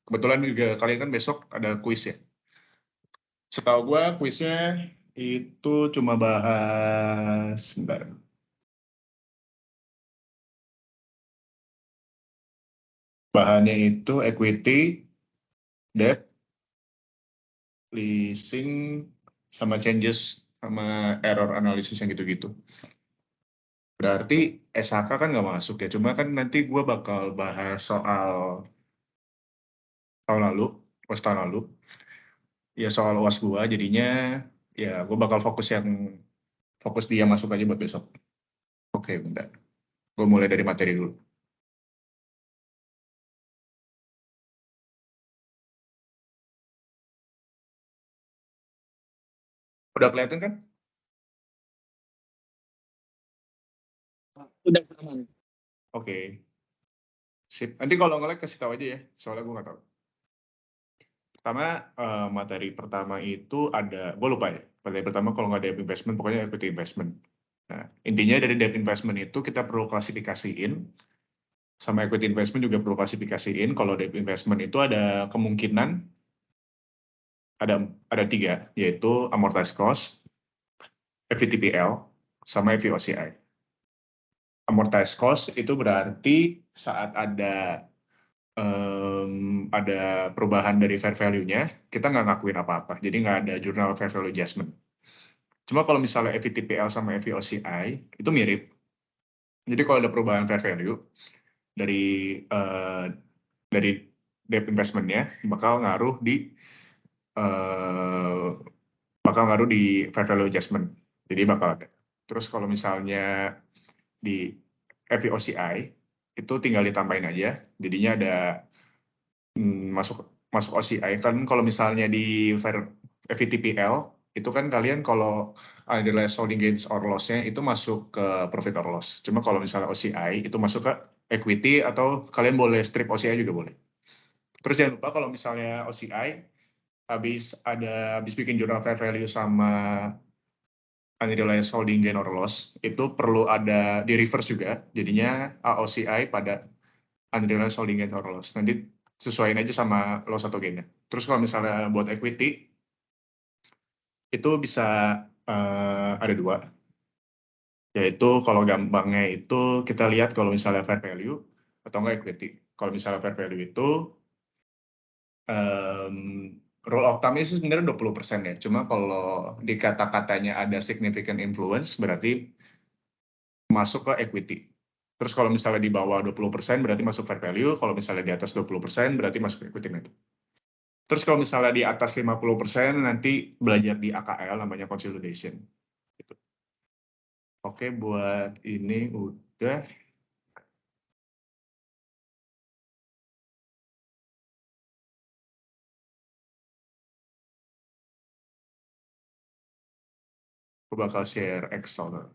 Kebetulan juga kalian kan besok ada kuis ya. Setahu gue kuisnya itu cuma bahas, sebentar. Bahannya itu equity, debt, leasing, sama changes, sama error analysis yang gitu-gitu. Berarti SHK kan nggak masuk ya, cuma kan nanti gue bakal bahas soal tahun lalu, pas tahun lalu, ya soal UAS gue, jadinya ya gue bakal fokus dia masuk aja buat besok. Oke, bentar. Gue mulai dari materi dulu. Udah kelihatan kan? Udah aman. Oke. Sip. Nanti kalau nge-lag kasih tahu aja ya, soalnya gue nggak tahu. Pertama, materi pertama itu ada, gue lupa ya. Materi pertama kalau nggak debt investment, pokoknya equity investment. Nah, intinya dari debt investment itu kita perlu klasifikasiin, sama equity investment juga perlu klasifikasiin. Kalau debt investment itu ada kemungkinan, ada tiga, yaitu amortized cost, FVTPL, sama FVOCI. Amortized cost itu berarti saat ada perubahan dari fair value-nya, kita nggak ngakuin apa-apa. Jadi nggak ada journal fair value adjustment. Cuma kalau misalnya FVTPL sama FVOCI, itu mirip. Jadi kalau ada perubahan fair value dari uh, dari debt investment-nya, bakal ngaruh uh, di fair value adjustment. Jadi bakal ada. Terus kalau misalnya di FVOCI, itu tinggal ditambahin aja. Jadinya ada masuk OCI kan kalau misalnya di FVTPL itu kan kalian kalau ada holding gains or loss-nya itu masuk ke profit or loss. Cuma kalau misalnya OCI itu masuk ke equity atau kalian boleh strip OCI juga boleh. Terus jangan lupa kalau misalnya OCI habis bikin journal fair value sama unrealized holding gain or loss itu perlu ada di reverse juga. Jadinya AOCI pada unrealized holding gain or loss. Nanti sesuaiin aja sama loss atau gain-nya. Terus kalau misalnya buat equity, itu bisa ada dua. Yaitu kalau gampangnya itu kita lihat kalau misalnya fair value atau enggak equity. Kalau misalnya fair value itu rule of thumb-nya sih sebenarnya 20% ya. Cuma kalau di kata-katanya ada significant influence berarti masuk ke equity. Terus kalau misalnya di bawah 20% berarti masuk fair value, kalau misalnya di atas 20% berarti masuk equity method. Terus kalau misalnya di atas 50% nanti belajar di AKL namanya consolidation. Gitu. Oke, buat ini udah. Aku bakal share Excel.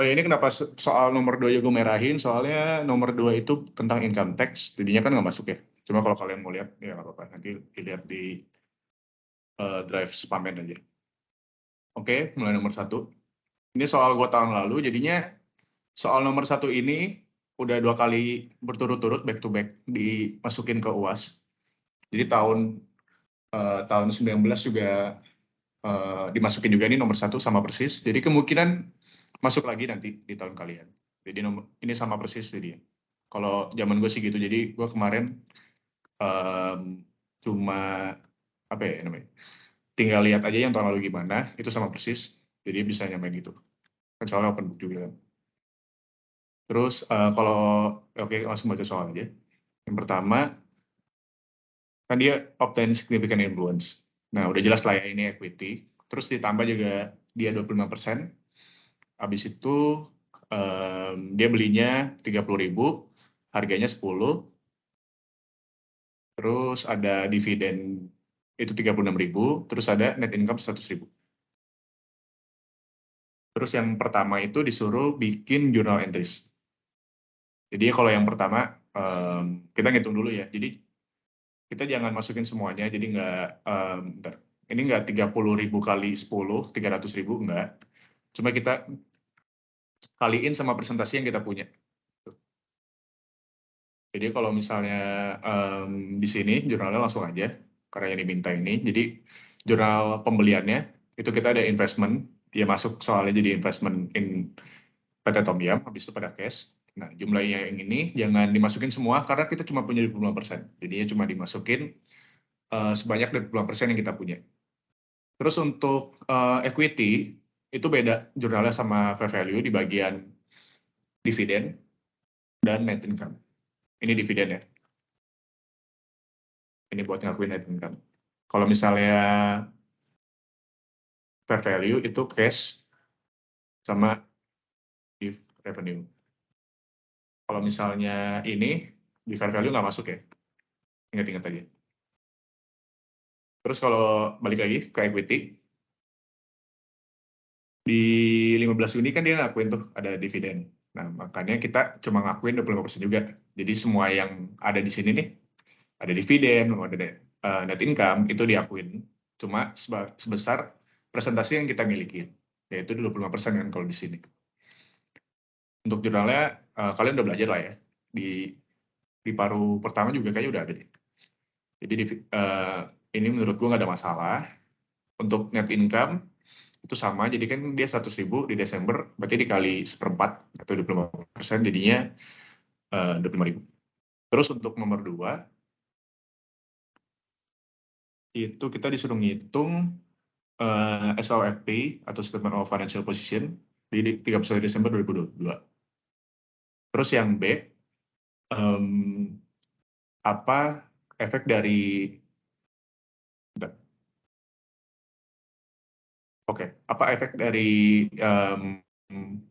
Oh ya, ini kenapa soal nomor 2 gue merahin, soalnya nomor 2 itu tentang income tax, jadinya kan nggak masuk ya. Cuma kalau kalian mau lihat, ya nggak apa-apa. Nanti dilihat di drive spamen aja. Oke, mulai nomor 1. Ini soal gue tahun lalu, jadinya soal nomor 1 ini udah 2 kali berturut-turut back to back dimasukin ke UAS. Jadi tahun 19 juga dimasukin juga ini nomor 1 sama persis. Jadi kemungkinan masuk lagi nanti di tahun kalian. Jadi ini sama persis jadi. Kalau zaman gue sih gitu. Jadi gue kemarin cuma apa ya namanya? Tinggal lihat aja yang tahun lalu gimana, itu sama persis. Jadi bisa nyamain gitu. Kan soalnya open book juga. Terus kalau oke langsung baca soal aja. Yang pertama kan dia obtain significant influence. Nah, udah jelas lah ya ini equity. Terus ditambah juga dia 25%. Habis itu dia belinya 30.000, harganya 10. Terus ada dividen itu 36.000, terus ada net income 100.000. Terus yang pertama itu disuruh bikin journal entries. Jadi kalau yang pertama kita ngitung dulu ya. Jadi kita jangan masukin semuanya. Jadi ini nggak 30.000 kali 10, 300.000 enggak. Cuma kita kaliin sama presentasi yang kita punya. Jadi kalau misalnya di sini jurnalnya langsung aja, karena yang diminta ini. Jadi jurnal pembeliannya itu kita ada investment, dia masuk soalnya jadi investment in PT Tom Yum, habis itu pada cash. Nah, jumlahnya yang ini jangan dimasukin semua karena kita cuma punya 25%. Jadinya cuma dimasukin sebanyak 25% yang kita punya. Terus untuk equity, itu beda jurnalnya sama fair value di bagian dividen dan net income. Ini dividen ya. Ini buat ngakuin net income. Kalau misalnya fair value itu cash sama revenue. Kalau misalnya ini di fair value nggak masuk ya. Ingat-ingat aja. Terus kalau balik lagi ke equity, di 15 Juni kan dia ngakuin tuh ada dividen. Nah, makanya kita cuma ngakuin 25% juga. Jadi semua yang ada di sini nih, ada dividen, ada net income, itu diakuin. Cuma sebesar presentasi yang kita miliki, yaitu 25% kan kalau di sini. Untuk jurnalnya, kalian udah belajar lah ya. Di paruh pertama juga kayaknya udah ada deh. Jadi ini menurut gue nggak ada masalah. Untuk net income, itu sama, jadi kan dia 100.000 di Desember, berarti dikali 1/4 atau 25%, jadinya 25.000. Terus untuk nomor 2, itu kita disuruh ngitung SOFP atau Statement of Financial Position di 31 Desember 2022. Terus yang B, apa efek dari apa efek dari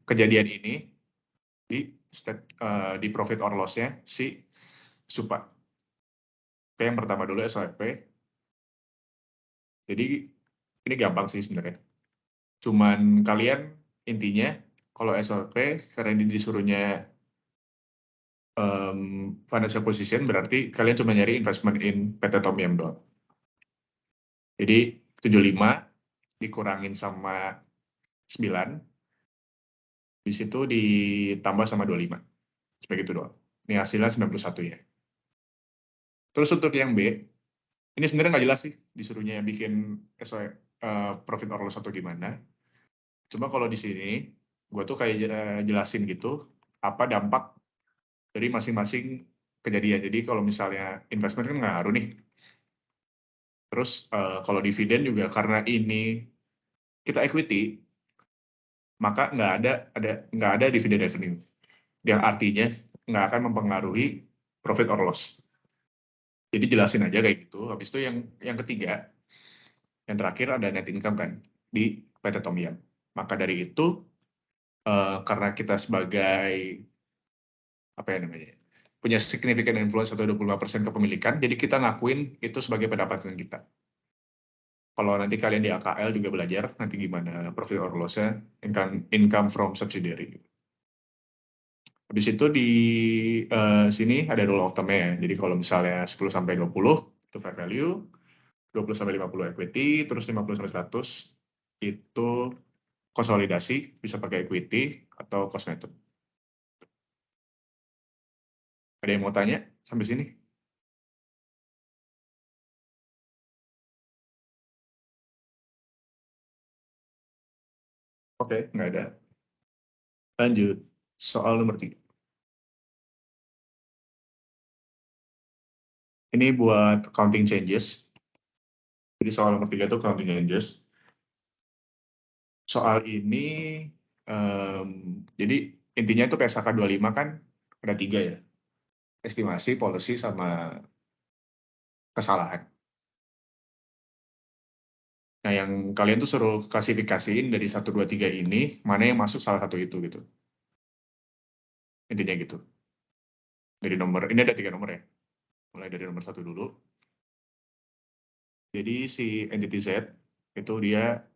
kejadian ini di profit or loss-nya si Supa. Oke, yang pertama dulu SOFP. Jadi ini gampang sih sebenarnya. Cuman kalian intinya kalau SOP karena ini disuruhnya financial position berarti kalian cuma nyari investment in PT Tom Yum doang. Jadi 75 dikurangin sama 9, di situ ditambah sama 25. Seperti itu doang. Ini hasilnya 91 ya. Terus untuk yang B, ini sebenarnya nggak jelas sih disuruhnya bikin profit or loss atau gimana. Cuma kalau di sini, gue tuh kayak jelasin gitu, apa dampak dari masing-masing kejadian. Jadi kalau misalnya investment kan nggak ngaruh nih. Terus kalau dividen juga karena ini kita equity, maka nggak ada dividen revenue. Yang artinya nggak akan mempengaruhi profit or loss. Jadi jelasin aja kayak gitu. Habis itu yang ketiga, yang terakhir ada net income kan di PT Tom Yum. Maka dari itu karena kita sebagai apa ya namanya, punya significant influence atau 25% kepemilikan, jadi kita ngakuin itu sebagai pendapatan kita. Kalau nanti kalian di AKL juga belajar nanti gimana profit or loss-nya, income from subsidiary. Habis itu di sini ada rule of thumb-nya ya. Jadi kalau misalnya 10-20 itu fair value, 20-50 equity, terus 50-100 itu konsolidasi, bisa pakai equity atau cost method. Ada yang mau tanya sampai sini? Oke, nggak ada. Lanjut, soal nomor 3. Ini buat counting changes. Jadi soal nomor 3 itu counting changes. Soal ini, jadi intinya itu PSAK 25 kan ada 3 ya. Estimasi, policy, sama kesalahan. Nah, yang kalian tuh suruh klasifikasiin dari 1, 2, 3 ini, mana yang masuk salah satu itu gitu. Intinya gitu. Dari nomor, ini ada 3 nomor ya. Mulai dari nomor 1 dulu. Jadi si entity Z itu dia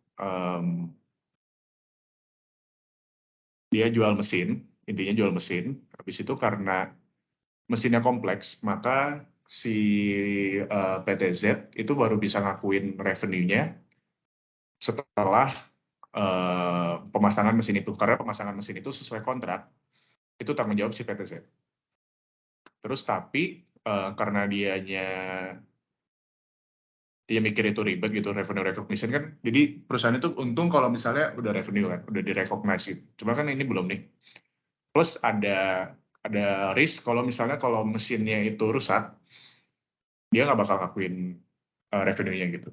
jual mesin, intinya jual mesin. Habis itu karena mesinnya kompleks, maka si PT Z itu baru bisa ngakuin revenue-nya setelah pemasangan mesin itu. Karena pemasangan mesin itu sesuai kontrak, itu tanggung jawab si PTZ. Terus tapi karena dia mikir itu ribet gitu, revenue recognition kan, jadi perusahaan itu untung kalau misalnya udah revenue kan, udah direcognize gitu. Cuma kan ini belum nih. Plus ada risk kalau misalnya kalau mesinnya itu rusak, dia nggak bakal ngakuin revenue-nya gitu.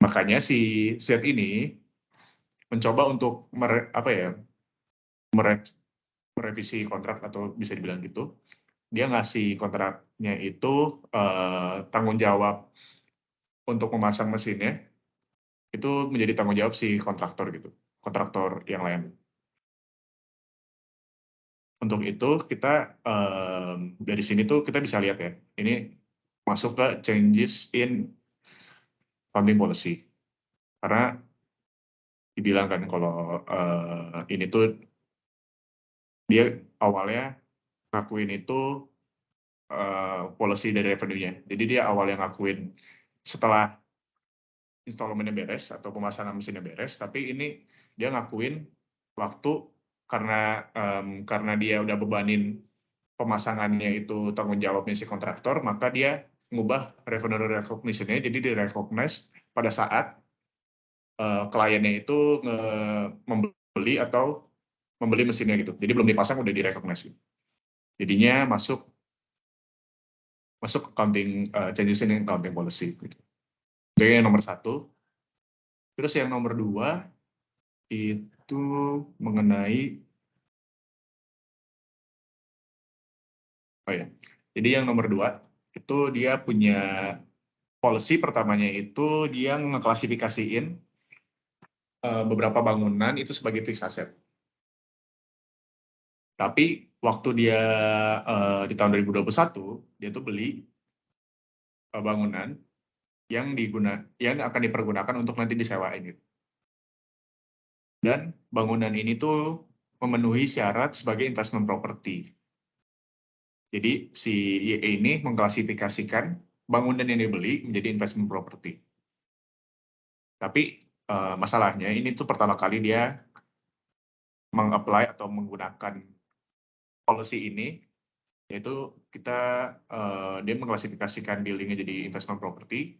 Makanya si Z ini mencoba untuk merevisi kontrak atau bisa dibilang gitu. Dia ngasih kontraknya itu tanggung jawab untuk memasang mesinnya itu menjadi tanggung jawab si kontraktor gitu, kontraktor yang lain. Untuk itu kita dari sini tuh kita bisa lihat ya, ini masuk ke changes in accounting policy. Karena dibilang kan kalau ini tuh dia awalnya ngakuin itu policy dari revenue-nya. Jadi dia awal yang ngakuin setelah installment-nya beres atau pemasangan mesinnya beres, tapi ini dia ngakuin waktu karena dia udah bebanin pemasangannya itu tanggung jawabnya si kontraktor, maka dia ngubah revenue recognition-nya jadi di-recognize pada saat kliennya itu membeli atau membeli mesinnya gitu. Jadi belum dipasang udah di-recognize gitu. Jadinya masuk accounting changes in accounting policy gitu. Itu yang nomor 1. Terus yang nomor 2 itu mengenai jadi yang nomor 2 itu dia punya policy. Pertamanya itu dia ngeklasifikasiin beberapa bangunan itu sebagai fixed asset. Tapi waktu dia di tahun 2021 dia tuh beli bangunan yang akan dipergunakan untuk nanti disewain gitu. Dan bangunan ini tuh memenuhi syarat sebagai investment property. Jadi si YE ini mengklasifikasikan bangunan yang dibeli menjadi investment property. Tapi masalahnya ini tuh pertama kali dia meng-apply atau menggunakan policy ini, yaitu dia mengklasifikasikan buildingnya jadi investment property,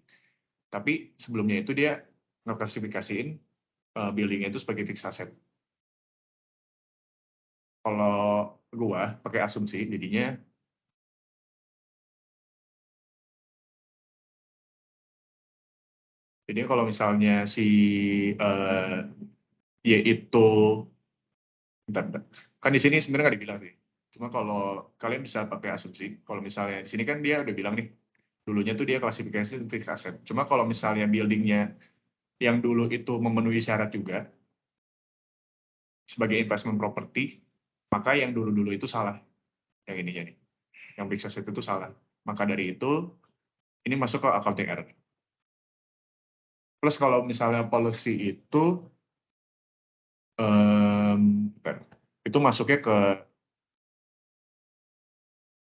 tapi sebelumnya itu dia ngeklasifikasiin buildingnya itu sebagai fixed asset. Kalau gua pakai asumsi, jadinya kalau misalnya si Y itu bentar. Kan di sini sebenarnya nggak dibilang sih. Cuma kalau kalian bisa pakai asumsi, kalau misalnya di sini kan dia udah bilang nih, dulunya tuh dia klasifikasi fixed asset. Cuma kalau misalnya buildingnya yang dulu itu memenuhi syarat juga sebagai investment property, maka yang dulu-dulu itu salah. Yang ininya nih, yang fixed asset itu salah. Maka dari itu, ini masuk ke accounting error. Plus kalau misalnya policy itu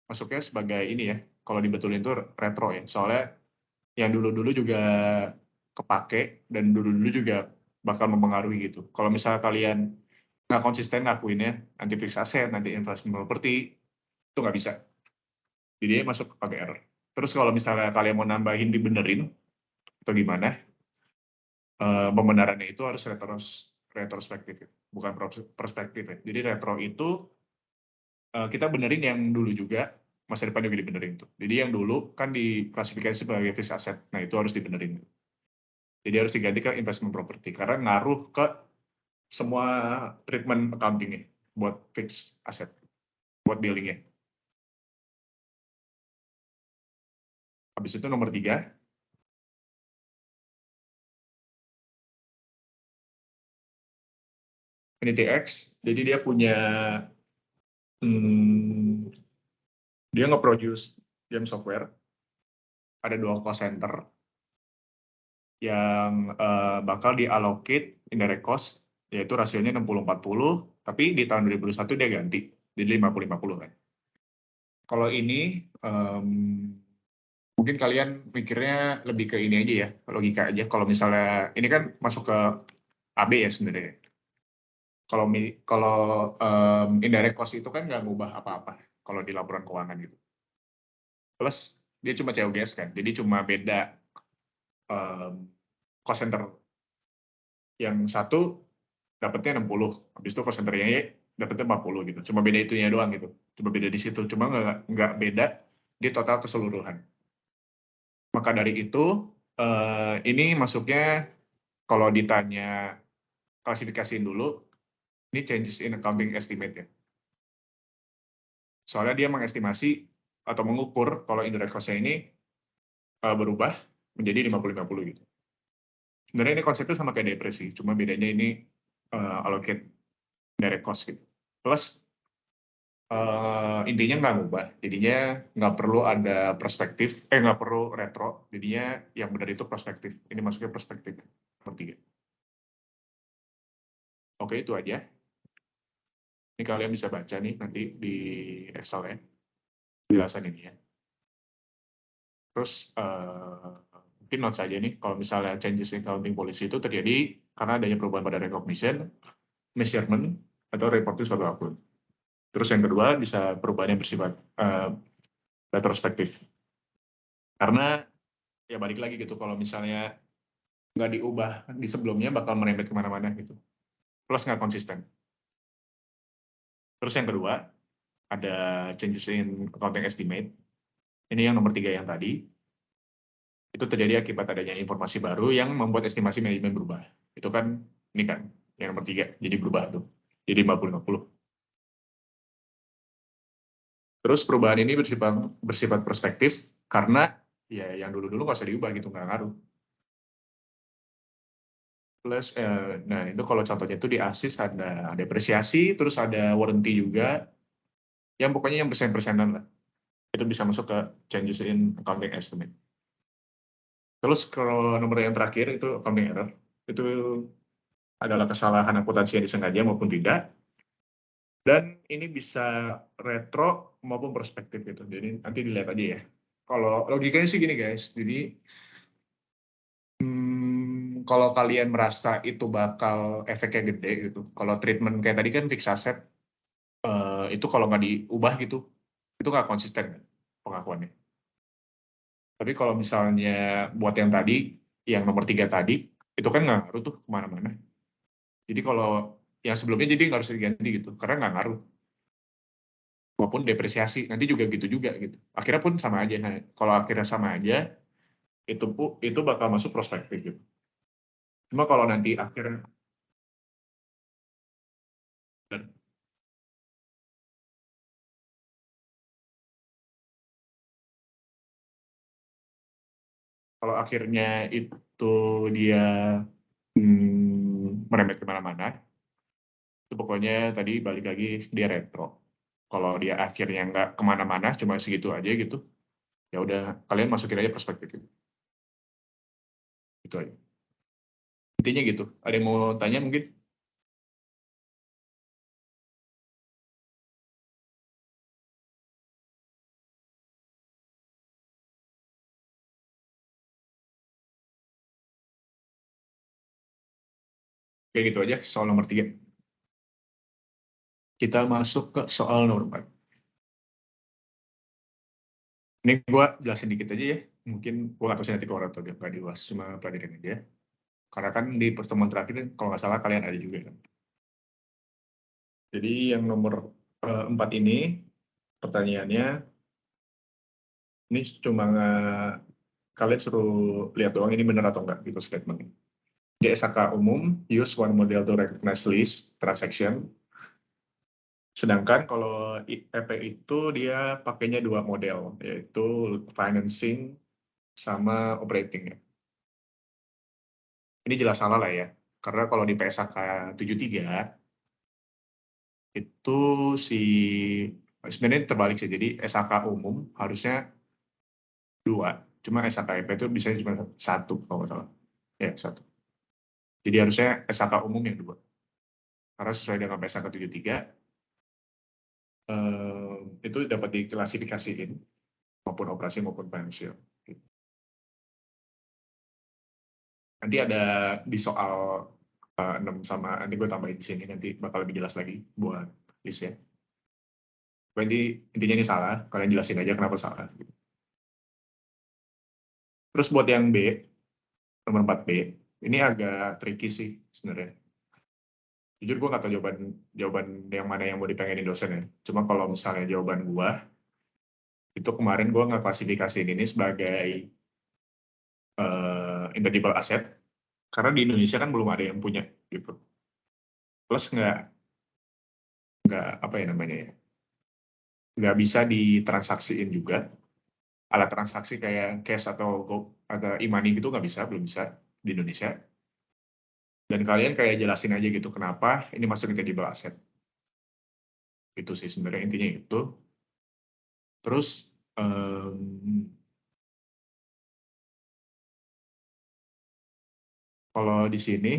masuknya sebagai ini ya, kalau dibetulin itu retro ya. Soalnya yang dulu-dulu juga kepake dan dulu-dulu juga bakal mempengaruhi gitu. Kalau misalnya kalian nggak konsisten ngakuinnya, nanti fixed asset, nanti investment property, itu nggak bisa. Jadi dia masuk pakai error. Terus kalau misalnya kalian mau nambahin dibenerin, atau gimana, pembenarannya itu harus retrospektif, bukan prospektif ya. Jadi retro itu kita benerin yang dulu juga, masa depan juga dibenerin tuh. Jadi yang dulu kan diklasifikasi sebagai fixed asset, nah itu harus dibenerin. Jadi harus diganti ke investment property karena ngaruh ke semua treatment accounting-nya buat fixed asset, buat building-nya. Habis itu nomor 3, NTX. Jadi dia punya dia nge-produce game software. Ada 2 cost center yang bakal diallocate indirect cost, yaitu rasionya 60-40, tapi di tahun 2021 dia ganti, jadi 50-50 kan. Kalau ini, mungkin kalian mikirnya lebih ke ini aja ya, logika aja. Kalau misalnya, ini kan masuk ke AB ya sebenarnya. kalau indirect cost itu kan nggak ngubah apa-apa kalau di laporan keuangan gitu. Plus dia cuma COGS kan, jadi cuma beda cost center. Yang satu dapatnya 60, habis itu cost center yang Y dapatnya 40 gitu. Cuma beda itunya doang gitu. Cuma beda di situ, cuma nggak beda di total keseluruhan. Maka dari itu, ini masuknya kalau ditanya klasifikasiin dulu, ini changes in accounting estimate ya. Soalnya dia mengestimasi atau mengukur kalau indirect cost-nya ini berubah menjadi 50-50 gitu. Sebenarnya ini konsepnya sama kayak depresi, cuma bedanya ini allocate direct cost gitu. Plus intinya nggak ngubah, jadinya nggak perlu ada perspektif, nggak perlu retro, jadinya yang benar itu prospektif. Ini masuknya prospektif nomor 3. Oke, itu aja. Ini kalian bisa baca nih nanti di Excel ya, penjelasan ini ya. Terus mungkin note saja nih, kalau misalnya changes in accounting policy itu terjadi karena adanya perubahan pada recognition, measurement, atau reporting suatu akun. Terus yang kedua bisa perubahan yang bersifat retrospektif. Karena ya balik lagi gitu, kalau misalnya nggak diubah di sebelumnya bakal merembet kemana-mana gitu. Plus nggak konsisten. Terus yang kedua, ada changes in accounting estimate. Ini yang nomor 3 yang tadi. Itu terjadi akibat adanya informasi baru yang membuat estimasi manajemen berubah. Itu kan, ini kan, yang nomor 3, jadi berubah tuh. Jadi 50-50. Terus perubahan ini bersifat perspektif, karena ya yang dulu-dulu nggak usah diubah gitu, nggak ngaruh. Plus, nah itu kalau contohnya itu di ASIS ada depresiasi, terus ada warranty juga, yang pokoknya yang persen-persenan lah. Itu bisa masuk ke changes in accounting estimate. Terus kalau nomor yang terakhir itu accounting error, itu adalah kesalahan akuntansi yang disengaja maupun tidak, dan ini bisa retro maupun prospektif gitu. Jadi nanti dilihat aja ya. Kalau logikanya sih gini guys, jadi kalau kalian merasa itu bakal efeknya gede gitu, kalau treatment kayak tadi kan fixed asset, itu kalau nggak diubah gitu, itu nggak konsisten pengakuannya. Tapi kalau misalnya buat yang tadi, yang nomor 3 tadi, itu kan nggak ngaruh tuh kemana-mana. Jadi kalau yang sebelumnya jadi nggak harus diganti gitu, karena nggak ngaruh. Maupun depresiasi, nanti juga gitu juga gitu. Akhirnya pun sama aja. Nah, kalau akhirnya sama aja, itu bakal masuk prospektif gitu. Cuma kalau nanti akhirnya, kalau akhirnya itu dia merembet kemana-mana, itu pokoknya tadi balik lagi dia retro. Kalau dia akhirnya nggak kemana-mana, cuma segitu aja gitu, ya udah kalian masukin aja perspektif itu aja. Intinya gitu. Ada yang mau tanya mungkin? Kayak gitu aja soal nomor 3. Kita masuk ke soal nomor 4. Ini gue jelasin dikit aja ya. Mungkin gue nggak tahu sih nanti ke orang atau nggak di UAS, cuma pelajarin aja. Karena kan di pertemuan terakhir, kalau nggak salah kalian ada juga kan. Jadi yang nomor 4 ini, pertanyaannya, ini cuma kalian suruh lihat doang ini benar atau enggak gitu statement. Di SAK umum, use one model to recognize list transaction. Sedangkan kalau EP itu dia pakainya 2 model, yaitu financing sama operating. Ini jelas salah lah ya, karena kalau di PSAK 73, itu sebenarnya terbalik sih, jadi SAK umum harusnya 2, cuma SAK EP itu bisa cuma 1 kalau nggak salah. Ya, 1. Jadi harusnya SAK umum yang 2. Karena sesuai dengan PSAK 73, itu dapat diklasifikasiin maupun operasi maupun finansial. Nanti ada di soal 6 sama nanti gue tambahin di sini, nanti bakal lebih jelas lagi buat listnya. Berarti intinya ini salah, kalian jelasin aja kenapa salah. Terus buat yang B, nomor 4B, ini agak tricky sih sebenarnya. Jujur gue nggak tahu jawaban yang mana yang mau dipengenin dosen ya. Cuma kalau misalnya jawaban gue, itu kemarin gue nggak klasifikasiin ini sebagai intangible asset, karena di Indonesia kan belum ada yang punya gitu. Plus nggak apa ya namanya ya, nggak bisa ditransaksiin juga. Alat transaksi kayak cash atau gold atau e-money gitu nggak bisa, belum bisa di Indonesia. Dan kalian kayak jelasin aja gitu kenapa ini masuk intangible asset. Itu sih sebenarnya intinya itu. Terus kalau di sini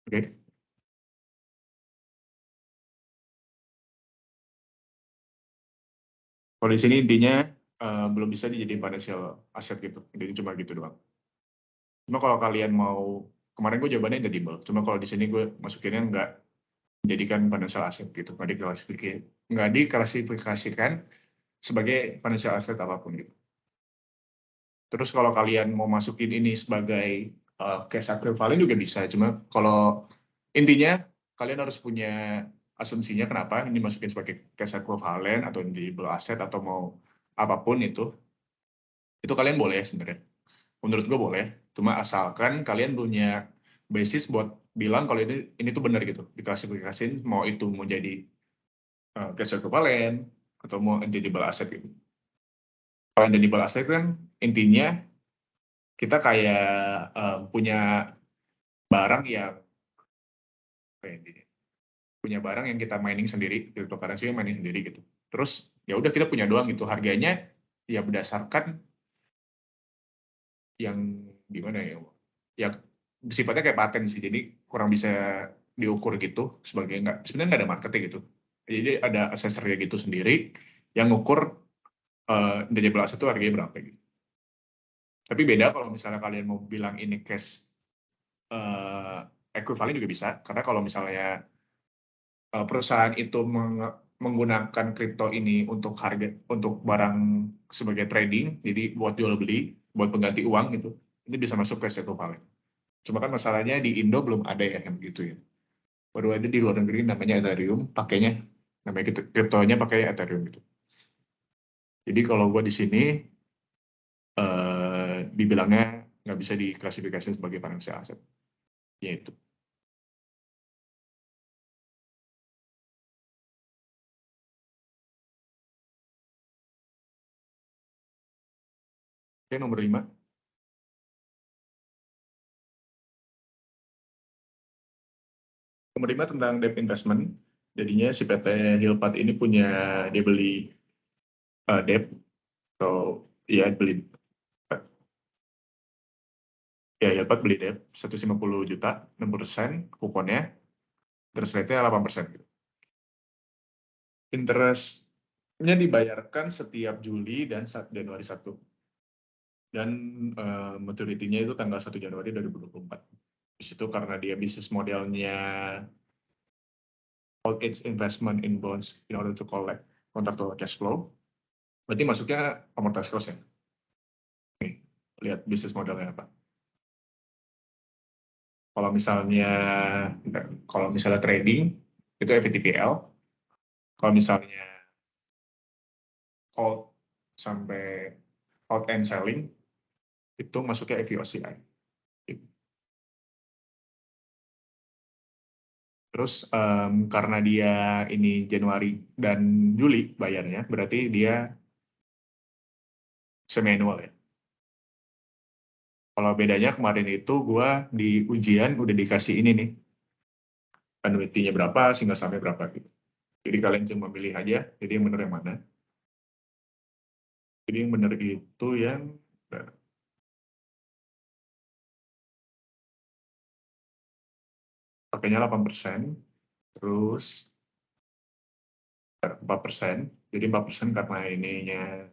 Oke. Kalau di sini intinya belum bisa dijadiin financial asset gitu. Jadi cuma gitu doang. Cuma kalau kalian mau, kemarin gue jawabannya intangible. Cuma kalau di sini gue masukinnya nggak menjadikan financial asset gitu. Nggak diklasifikasikan sebagai financial asset apapun gitu. Terus kalau kalian mau masukin ini sebagai cash equivalent juga bisa. Cuma kalau intinya kalian harus punya asumsinya kenapa ini masukin sebagai cash equivalent atau intangible asset atau mau apapun itu kalian boleh sebenarnya. Menurut gue boleh. Cuma asalkan kalian punya basis buat bilang kalau ini tuh benar gitu. Diklasifikasiin mau itu mau jadi cash equivalent atau mau intangible asset gitu. Kalau intangible asset kan intinya kita kayak punya barang yang punya barang yang kita mining sendiri, cryptocurrency yang mining sendiri gitu. Terus ya udah kita punya doang gitu. Harganya ya berdasarkan yang gimana ya? Ya sifatnya kayak paten sih. Jadi kurang bisa diukur gitu sebagai nggak sebenarnya nggak ada marketnya gitu. Jadi ada asesornya gitu sendiri yang ngukur intangible asset itu harganya berapa gitu. Tapi beda kalau misalnya kalian mau bilang ini cash equivalent juga bisa. Karena kalau misalnya perusahaan itu menggunakan kripto ini untuk barang sebagai trading, jadi buat jual beli, buat pengganti uang gitu, ini bisa masuk ke equivalent. Cuma kan masalahnya di Indo belum ada yang gitu ya. Baru ada di luar negeri namanya Ethereum, pakainya namanya kriptonya pakai Ethereum gitu. Jadi kalau gue di sini dibilangnya nggak bisa diklasifikasi sebagai financial asset, yaitu. Oke, nomor 5. Nomor 5 tentang debt investment. Jadinya si PT Hilpat ini punya, dia beli debt, atau ya beli, ya Hilpat beli debt 150 juta, 6% kuponnya, interest rate-nya 8%. Interestnya dibayarkan setiap Juli dan Januari 1. Dan maturity-nya itu tanggal 1 Januari 2024. Di situ karena dia bisnis modelnya hold its investment in bonds in order to collect contractual cash flow, berarti masuknya amortized cost ya. Nih, lihat bisnis modelnya apa. Kalau misalnya trading itu FVTPL. Kalau misalnya hold sampai hold and selling itu masuknya FVOCI. Terus karena dia ini Januari dan Juli bayarnya, berarti dia semi-annual ya. Kalau bedanya kemarin itu gue di ujian udah dikasih ini nih, annuity-nya berapa, single sum-nya berapa gitu. Jadi kalian cuma pilih aja, jadi yang benar yang mana. Jadi yang benar itu yang pakainya 8%, terus 4%. Jadi 4% karena ininya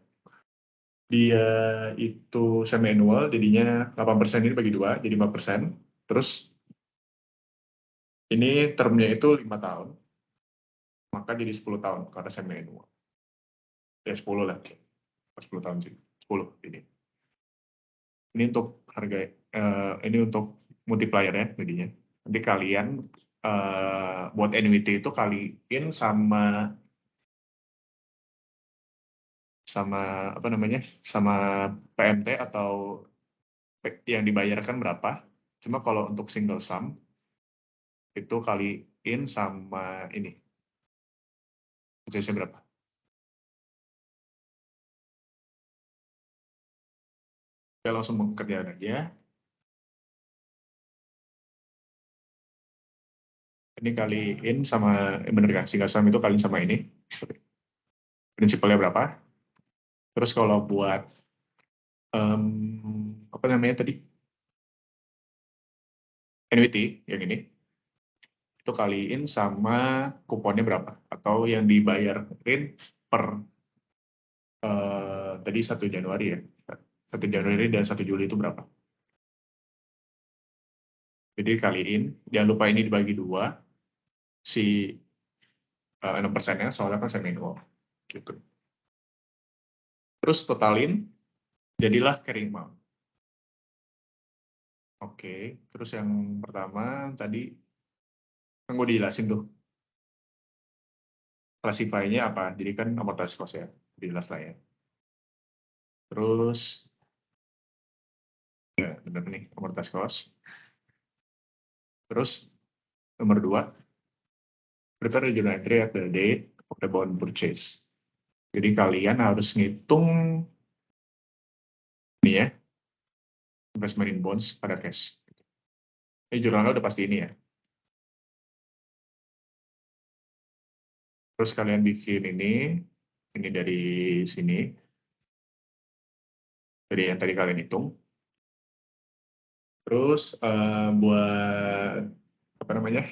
dia itu semi annual, jadinya 8% ini bagi 2, jadi 4%. Terus ini termnya itu 5 tahun, maka jadi 10 tahun karena semi annual. Ya 10 lah, 10 tahun sih, 10 ini. Ini untuk harga, ini untuk multiplier ya jadinya. Nanti kalian buat annuity itu kaliin sama apa namanya, sama PMT atau yang dibayarkan berapa. Cuma kalau untuk single sum itu kaliin sama ini, persentasenya berapa. Kita langsung mengerjakan aja. Ini kaliin sama, bener kan, single sum itu kaliin sama ini. Prinsipalnya berapa. Terus kalau buat, apa namanya tadi, annuity, yang ini, itu kaliin sama kuponnya berapa. Atau yang dibayarin per, tadi 1 Januari ya. 1 Januari dan 1 Juli itu berapa. Jadi kaliin, jangan lupa ini dibagi 2, si 6%-nya, soalnya kan semi-annual. Gitu. Terus totalin, jadilah carrying amount. Oke, terus yang pertama tadi, kan gue dijelasin tuh, classify-nya apa, jadi kan amortized cost ya, jelas lah ya. Terus, ya bener nih, amortized cost. Terus, nomor 2, prepare the journal entry at the date of the bond purchase. Jadi kalian harus ngitung ini ya, investment in bonds pada cash. Ini jurnalnya udah pasti ini ya. Terus kalian bikin ini dari sini, dari yang tadi kalian hitung. Terus buat apa namanya,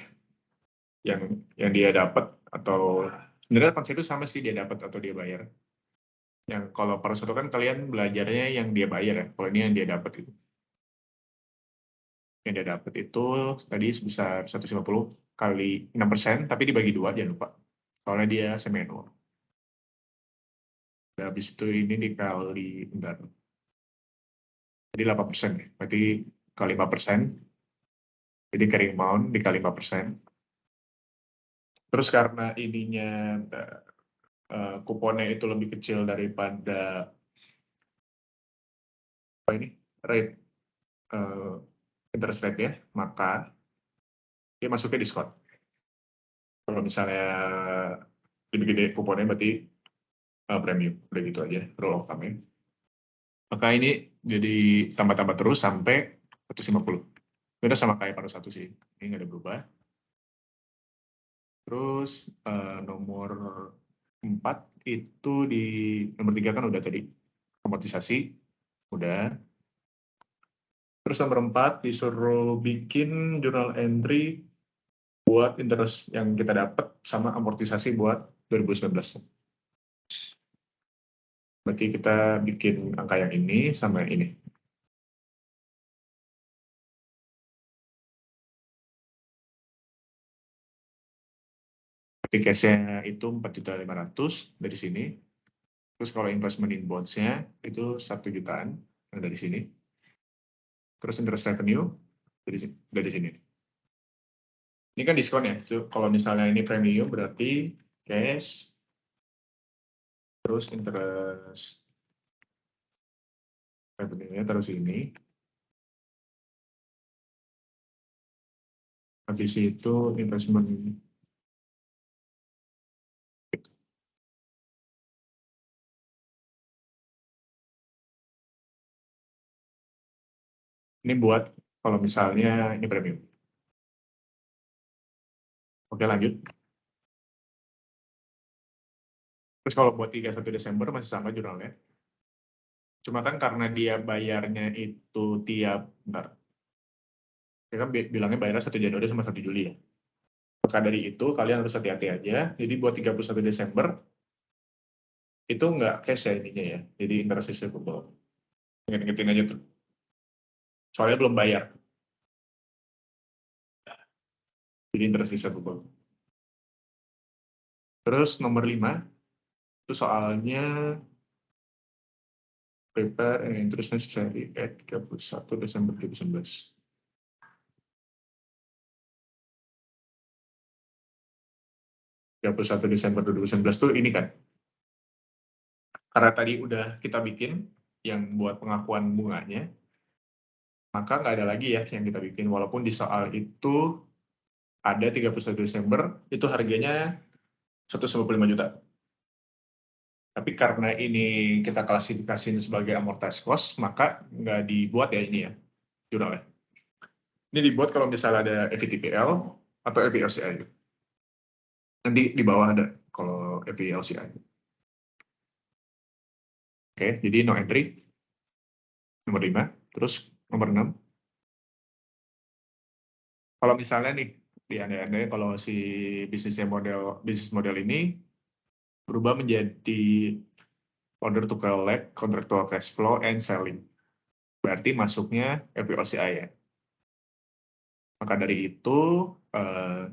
yang dia dapat, atau sebenarnya konsep itu sama sih, dia dapat atau dia bayar. Yang kalau per satu kan kalian belajarnya yang dia bayar ya, kalau ini yang dia dapat itu. Yang dia dapat itu tadi sebesar 150 kali 6%, tapi dibagi 2, jangan lupa. Soalnya dia semi annual. Dan habis itu ini dikali, bentar. Jadi 8%, berarti kali 5%. Jadi carrying amount dikali 5%. Terus karena ininya kuponnya itu lebih kecil daripada apa ini, rate interest rate ya, maka dia masuknya diskon. Kalau misalnya lebih gede kuponnya berarti premium, udah gitu aja rule of thumb-nya. Maka ini jadi tambah-tambah terus sampai 150. Beda sama kayak paruh 1 sih, ini nggak ada berubah. Terus nomor 4 itu di nomor 3 kan udah tadi amortisasi, udah. Terus nomor 4 disuruh bikin journal entry buat interest yang kita dapat sama amortisasi buat 2019. Berarti kita bikin angka yang ini sama yang ini. Berarti cash-nya itu 4.500.000 dari sini. Terus kalau investment in bonds-nya itu 1 jutaan yang dari sini. Terus interest revenue dari sini. Ini kan diskon ya. Kalau misalnya ini premium berarti cash, terus interest revenue-nya terus ini. Habis itu investment. Ini buat kalau misalnya ini premium. Oke, lanjut. Terus kalau buat 31 Desember masih sama jurnalnya. Cuma kan karena dia bayarnya itu tiap, bentar, dia kan bilangnya bayarnya 1 Januari sama 1 Juli ya. Maka dari itu kalian harus hati-hati aja. Jadi buat 31 Desember itu nggak cash ya ininya ya. Jadi interest receivable. Ingat-ingetin aja tuh. Soalnya belum bayar. Jadi interest receivable. Terus nomor 5 itu soalnya prepare and interest necessary at 31 Desember 2019. 31 Desember 2019 tuh ini kan. Karena tadi udah kita bikin yang buat pengakuan bunganya, maka nggak ada lagi ya yang kita bikin. Walaupun di soal itu ada 31 Desember, itu harganya 195 juta. Tapi karena ini kita klasifikasiin sebagai amortized cost, maka nggak dibuat ya ini ya, jurnalnya. Ini dibuat kalau misalnya ada FVTPL atau FVLCI. Nanti di bawah ada kalau FVLCI. Oke, jadi no entry. Nomor 5. Terus nomor 6. Kalau misalnya nih, di andai-andai kalau si bisnis model ini berubah menjadi order to collect, contractual cash flow, and selling. Berarti masuknya FVOCI ya. Maka dari itu,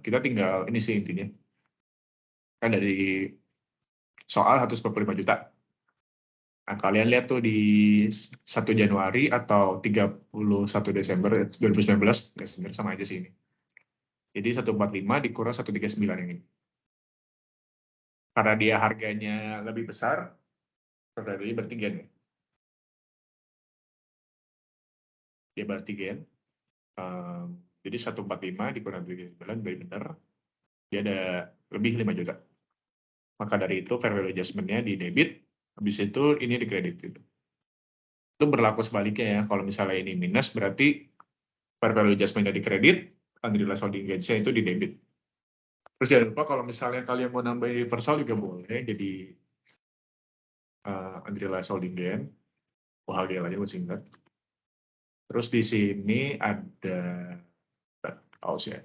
kita tinggal, ini sih intinya. Kan dari soal 145 juta. Nah, kalian lihat tuh di 1 Januari atau 31 Desember 2019, ya sebenarnya sama aja sih ini. Jadi 145 dikurang 139 ini. Karena dia harganya lebih besar, berarti gen. Dia berarti gen. Jadi 145 dikurang 39 lebih benar. Dia ada lebih 5 juta. Maka dari itu fair value adjustment-nya di debit, habis itu ini di kredit. Gitu. Itu berlaku sebaliknya ya. Kalau misalnya ini minus, berarti fair value adjustment-nya di kredit, unrealized holding gains-nya itu di debit. Terus jangan lupa kalau misalnya kalian mau nambahin universal juga boleh, jadi unrealized holding gain, UHGL aja buat singkat. Terus di sini ada pause ya.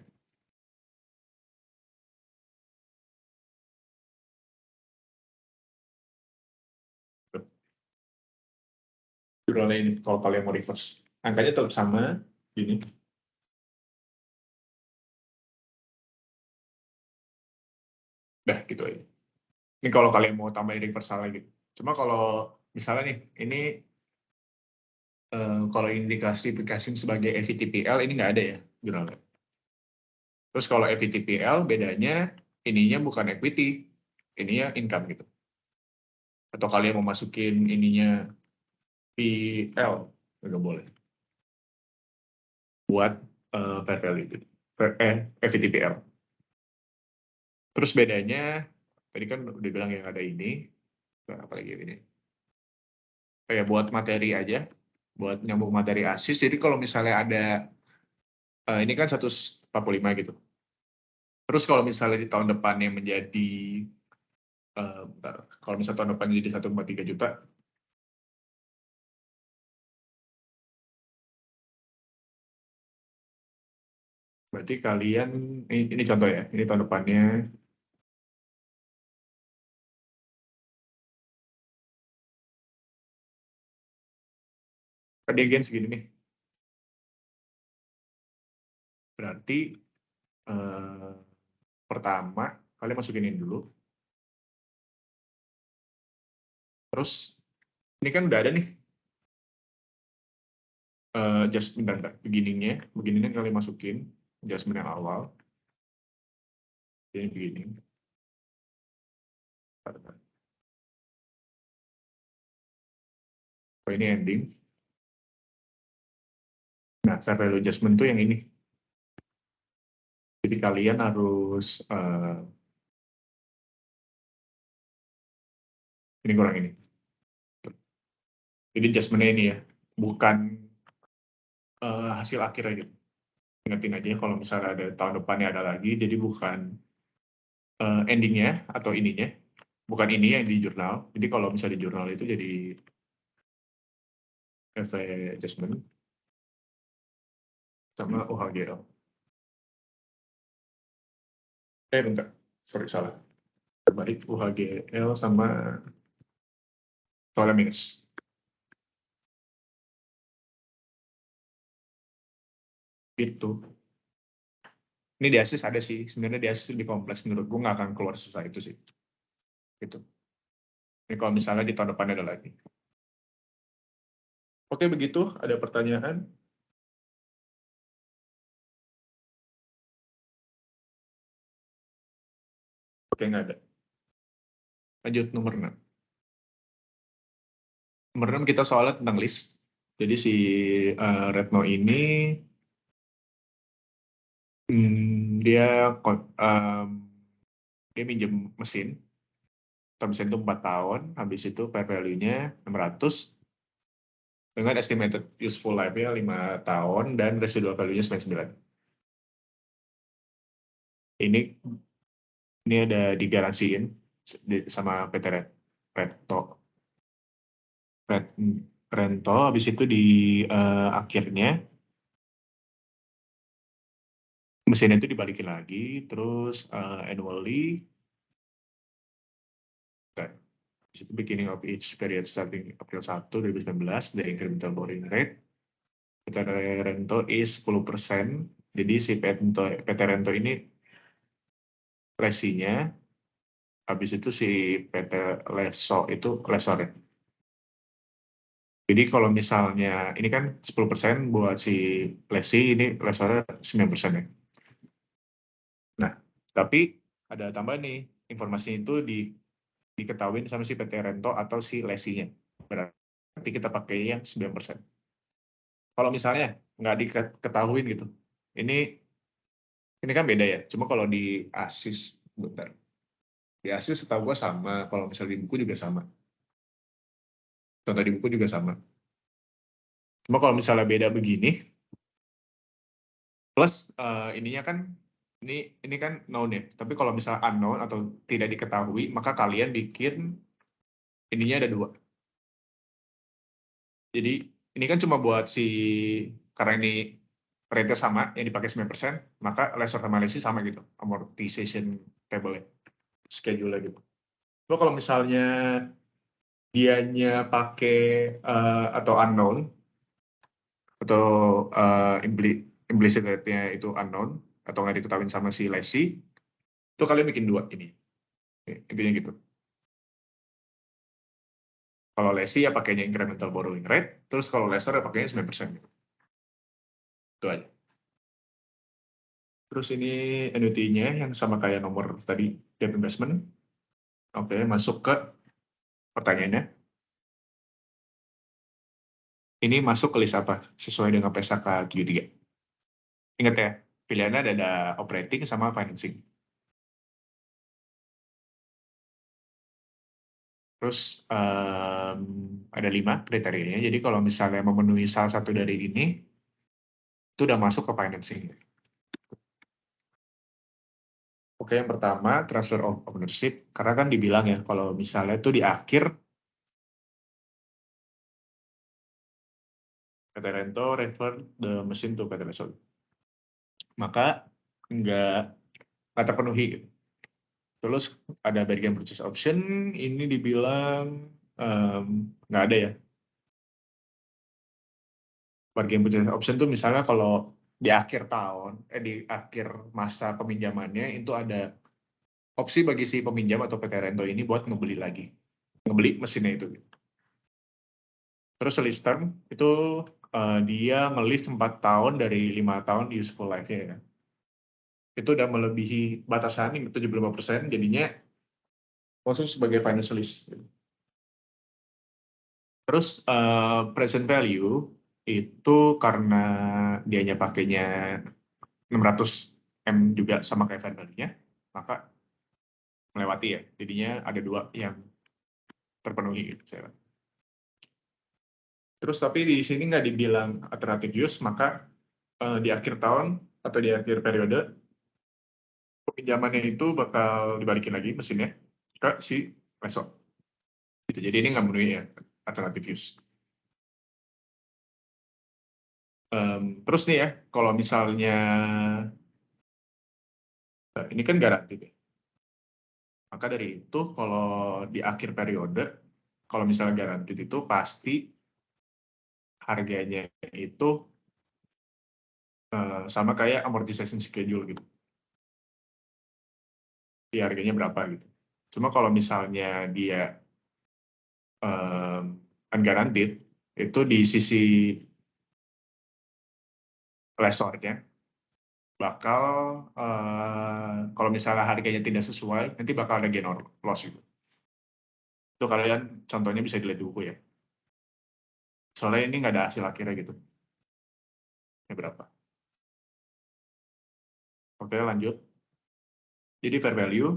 Jurnalnya ini kalau kalian mau reverse. Angkanya tetap sama, gini. Dah, gitu aja. Ini kalau kalian mau tambahin reversal lagi. Cuma kalau misalnya nih, ini kalau indikasi sebagai FVTPL, ini nggak ada ya jurnalnya. Terus kalau FVTPL, bedanya ininya bukan equity, ininya income gitu. Atau kalian mau masukin ininya PL, nggak boleh. Buat fair value gitu. FVTPL. Terus bedanya, tadi kan udah bilang yang ada ini, apa lagi ini? Kayak buat materi aja, buat nyambung materi ASIS. Jadi kalau misalnya ada, ini kan 145 gitu. Terus kalau misalnya di tahun depannya menjadi, kalau misalnya tahun depan jadi 1,3 juta, berarti kalian, ini contoh ya, ini tahun depannya, dia gain segini nih. Berarti pertama, kalian masukin ini dulu. Terus, ini kan udah ada nih, adjustment dan begininya kalian masukin, adjustment yang awal. Jadi begini. Oh, ini ending. Nah, fair value adjustment itu yang ini. Jadi kalian harus, ini kurang ini. Jadi adjustment-nya ini ya, bukan hasil akhir aja. Ingetin aja kalau misalnya ada tahun depannya ada lagi, jadi bukan endingnya atau ininya, bukan ini yang di jurnal. Jadi kalau misalnya di jurnal itu jadi FV adjustment sama UHGL. Bentar, sorry salah. Baik UHGL sama soalnya minus. Itu. Ini di ASIS ada sih, sebenarnya di ASIS lebih kompleks menurut gue, nggak akan keluar susah itu sih. Gitu. Ini kalau misalnya di tahun depan ada lagi. Oke, begitu. Ada pertanyaan? Oke, nggak ada. Lanjut nomor 6. Nomor 6 kita soalnya tentang list. Jadi si Retno ini dia dia minjem mesin. Mesin itu 4 tahun, habis itu per value-nya 600 dengan estimated useful life-nya 5 tahun dan residual value-nya 99. Ini ada digaransiin sama PT Rento, habis itu di akhirnya mesin itu dibalikin lagi, terus annually, habis itu beginning of each period starting April 1, 2019, the incremental borrowing rate, PT Rento is 10%, jadi si PT Rento ini lesinya, habis itu si PT Leso itu lesornya. Jadi kalau misalnya ini kan 10% buat si lesi, ini lesornya 9% ya. Nah, tapi ada tambahan nih, informasi itu diketahui sama si PT Rento atau si lesinya. Berarti kita pakai yang 9%. Kalau misalnya nggak diketahuin gitu, ini kan beda ya. Cuma kalau di ASIS, bentar. Di ASIS setahu gue sama, kalau misalnya di buku juga sama. Contoh di buku juga sama. Cuma kalau misalnya beda begini, plus ininya kan ini kan known ya. Tapi kalau misalnya unknown atau tidak diketahui, maka kalian bikin ininya ada 2. Jadi ini kan cuma buat karena ini rate sama yang dipakai 9%, maka lesser sama lesi sama gitu, amortization table-nya, schedule-nya gitu. Lo kalau misalnya dianya pakai atau unknown atau implicit rate-nya itu unknown atau nggak diketahui sama si lesi, itu kalian bikin 2 ini. Intinya gitu. Kalau lesi ya pakainya incremental borrowing rate, terus kalau lesser ya pakainya 9% gitu. Itu aja. Terus ini annuity-nya yang sama kayak nomor tadi, debt investment. Oke, masuk ke pertanyaannya. Ini masuk ke list apa? Sesuai dengan PSAK 73. Ingat ya, pilihannya ada operating sama financing. Terus ada 5 kriterianya. Jadi kalau misalnya memenuhi salah satu dari ini, itu udah masuk ke financing. Oke, yang pertama transfer of ownership. Karena kan dibilang ya, kalau misalnya itu di akhir PT Rento refer the machine to PT Lesol. Maka nggak terpenuhi gitu. Terus ada bargain purchase option, ini dibilang nggak ada ya. Bargain purchase option itu misalnya kalau di akhir tahun, di akhir masa peminjamannya itu ada opsi bagi si peminjam atau PT Rento ini buat ngebeli lagi, ngebeli mesinnya itu. Terus list term itu dia ngelist 4 tahun dari 5 tahun useful life-nya ya. Itu udah melebihi batasan 75%, jadinya masuk sebagai financialist. Terus present value itu karena dianya pakainya 600 M juga sama kayak fair value-nya, maka melewati ya. Jadinya ada 2 yang terpenuhi gitu. Terus tapi di sini nggak dibilang alternative use, maka di akhir tahun atau di akhir periode pinjamannya itu bakal dibalikin lagi mesinnya ke si lesor. Gitu. Jadi ini nggak memenuhi ya alternative use. Terus nih ya, kalau misalnya ini kan garanti ya. Maka dari itu kalau di akhir periode, kalau misalnya garanti itu pasti harganya itu sama kayak amortization schedule gitu. Di harganya berapa gitu. Cuma kalau misalnya dia unguaranteed, itu di sisi lessornya bakal kalau misalnya harganya tidak sesuai, nanti bakal ada gain or loss gitu. Itu kalian contohnya bisa dilihat di buku ya. Soalnya ini nggak ada hasil akhirnya gitu. Ini berapa? Oke, lanjut. Jadi fair value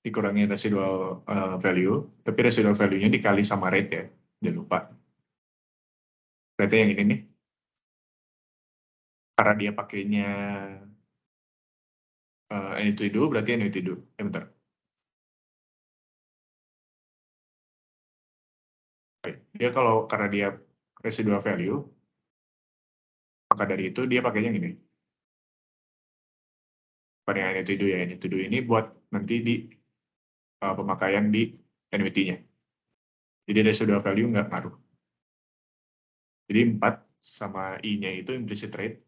dikurangi residual value, tapi residual value-nya dikali sama rate ya. Jangan lupa. Berarti yang ini nih. Karena dia pakainya annuity do, berarti annuity do. Bentar. Dia kalau karena dia residual value, maka dari itu dia pakainya gini. Pada yang annuity do ya, annuity do ini buat nanti di pemakaian di annuity-nya. Jadi residual value nggak ngaruh. Jadi 4 sama I-nya itu implicit rate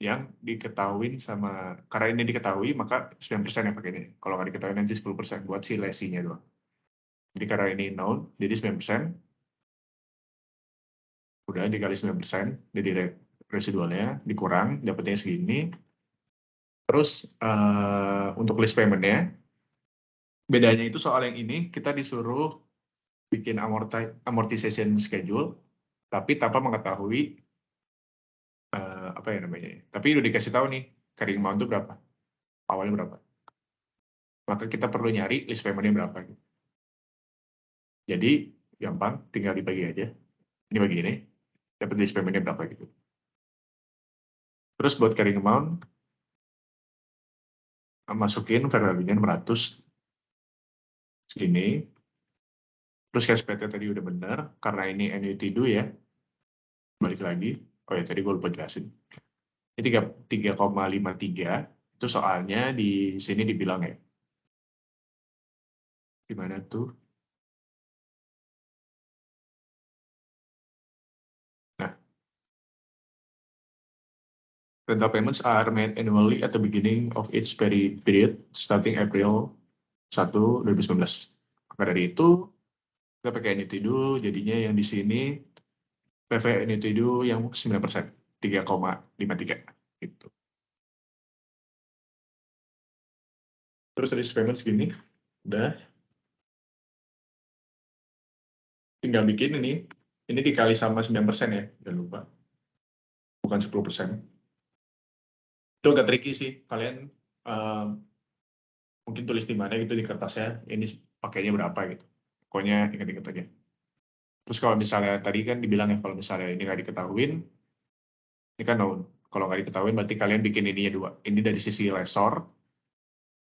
yang diketahui sama, karena ini diketahui maka 9% yang pakai ini. Kalau nggak diketahui nanti 10% buat si lesinya doang. Jadi karena ini known, jadi 9%, udah dikali 9%, jadi residualnya dikurang, dapatnya segini. Terus untuk list payment-nya, bedanya itu soal yang ini, kita disuruh bikin amortization schedule, tapi tanpa mengetahui apa ya namanya. Tapi udah dikasih tahu nih, carrying amount itu berapa, awalnya berapa. Maka kita perlu nyari list payment-nya berapa. Jadi gampang, tinggal dibagi aja. Ini bagi ini, dapat list payment-nya berapa gitu. Terus buat carrying amount, masukin fair value-nya 600 segini. Terus cash PT tadi udah benar, karena ini annuity do ya. Balik lagi. Oh ya, tadi gue lupa jelasin. Ini 3,53 itu soalnya di sini dibilang ya. Gimana tuh? Nah, rental payments are made annually at the beginning of each period starting April 1, 2019. Maka dari itu, kita pakai annuity do, jadinya yang di sini PV annuity do yang 9%, 3,53 gitu. Terus dari payment segini, udah. Tinggal bikin ini dikali sama 9% ya, jangan lupa. Bukan 10%. Itu agak tricky sih, kalian mungkin tulis di mana gitu di kertasnya, ini pakainya berapa gitu. Pokoknya ingat-ingat aja. Terus kalau misalnya tadi kan dibilang ya, kalau misalnya ini nggak diketahuin, ini kan known. Kalau nggak diketahuin berarti kalian bikin ininya dua. Ini dari sisi lessor,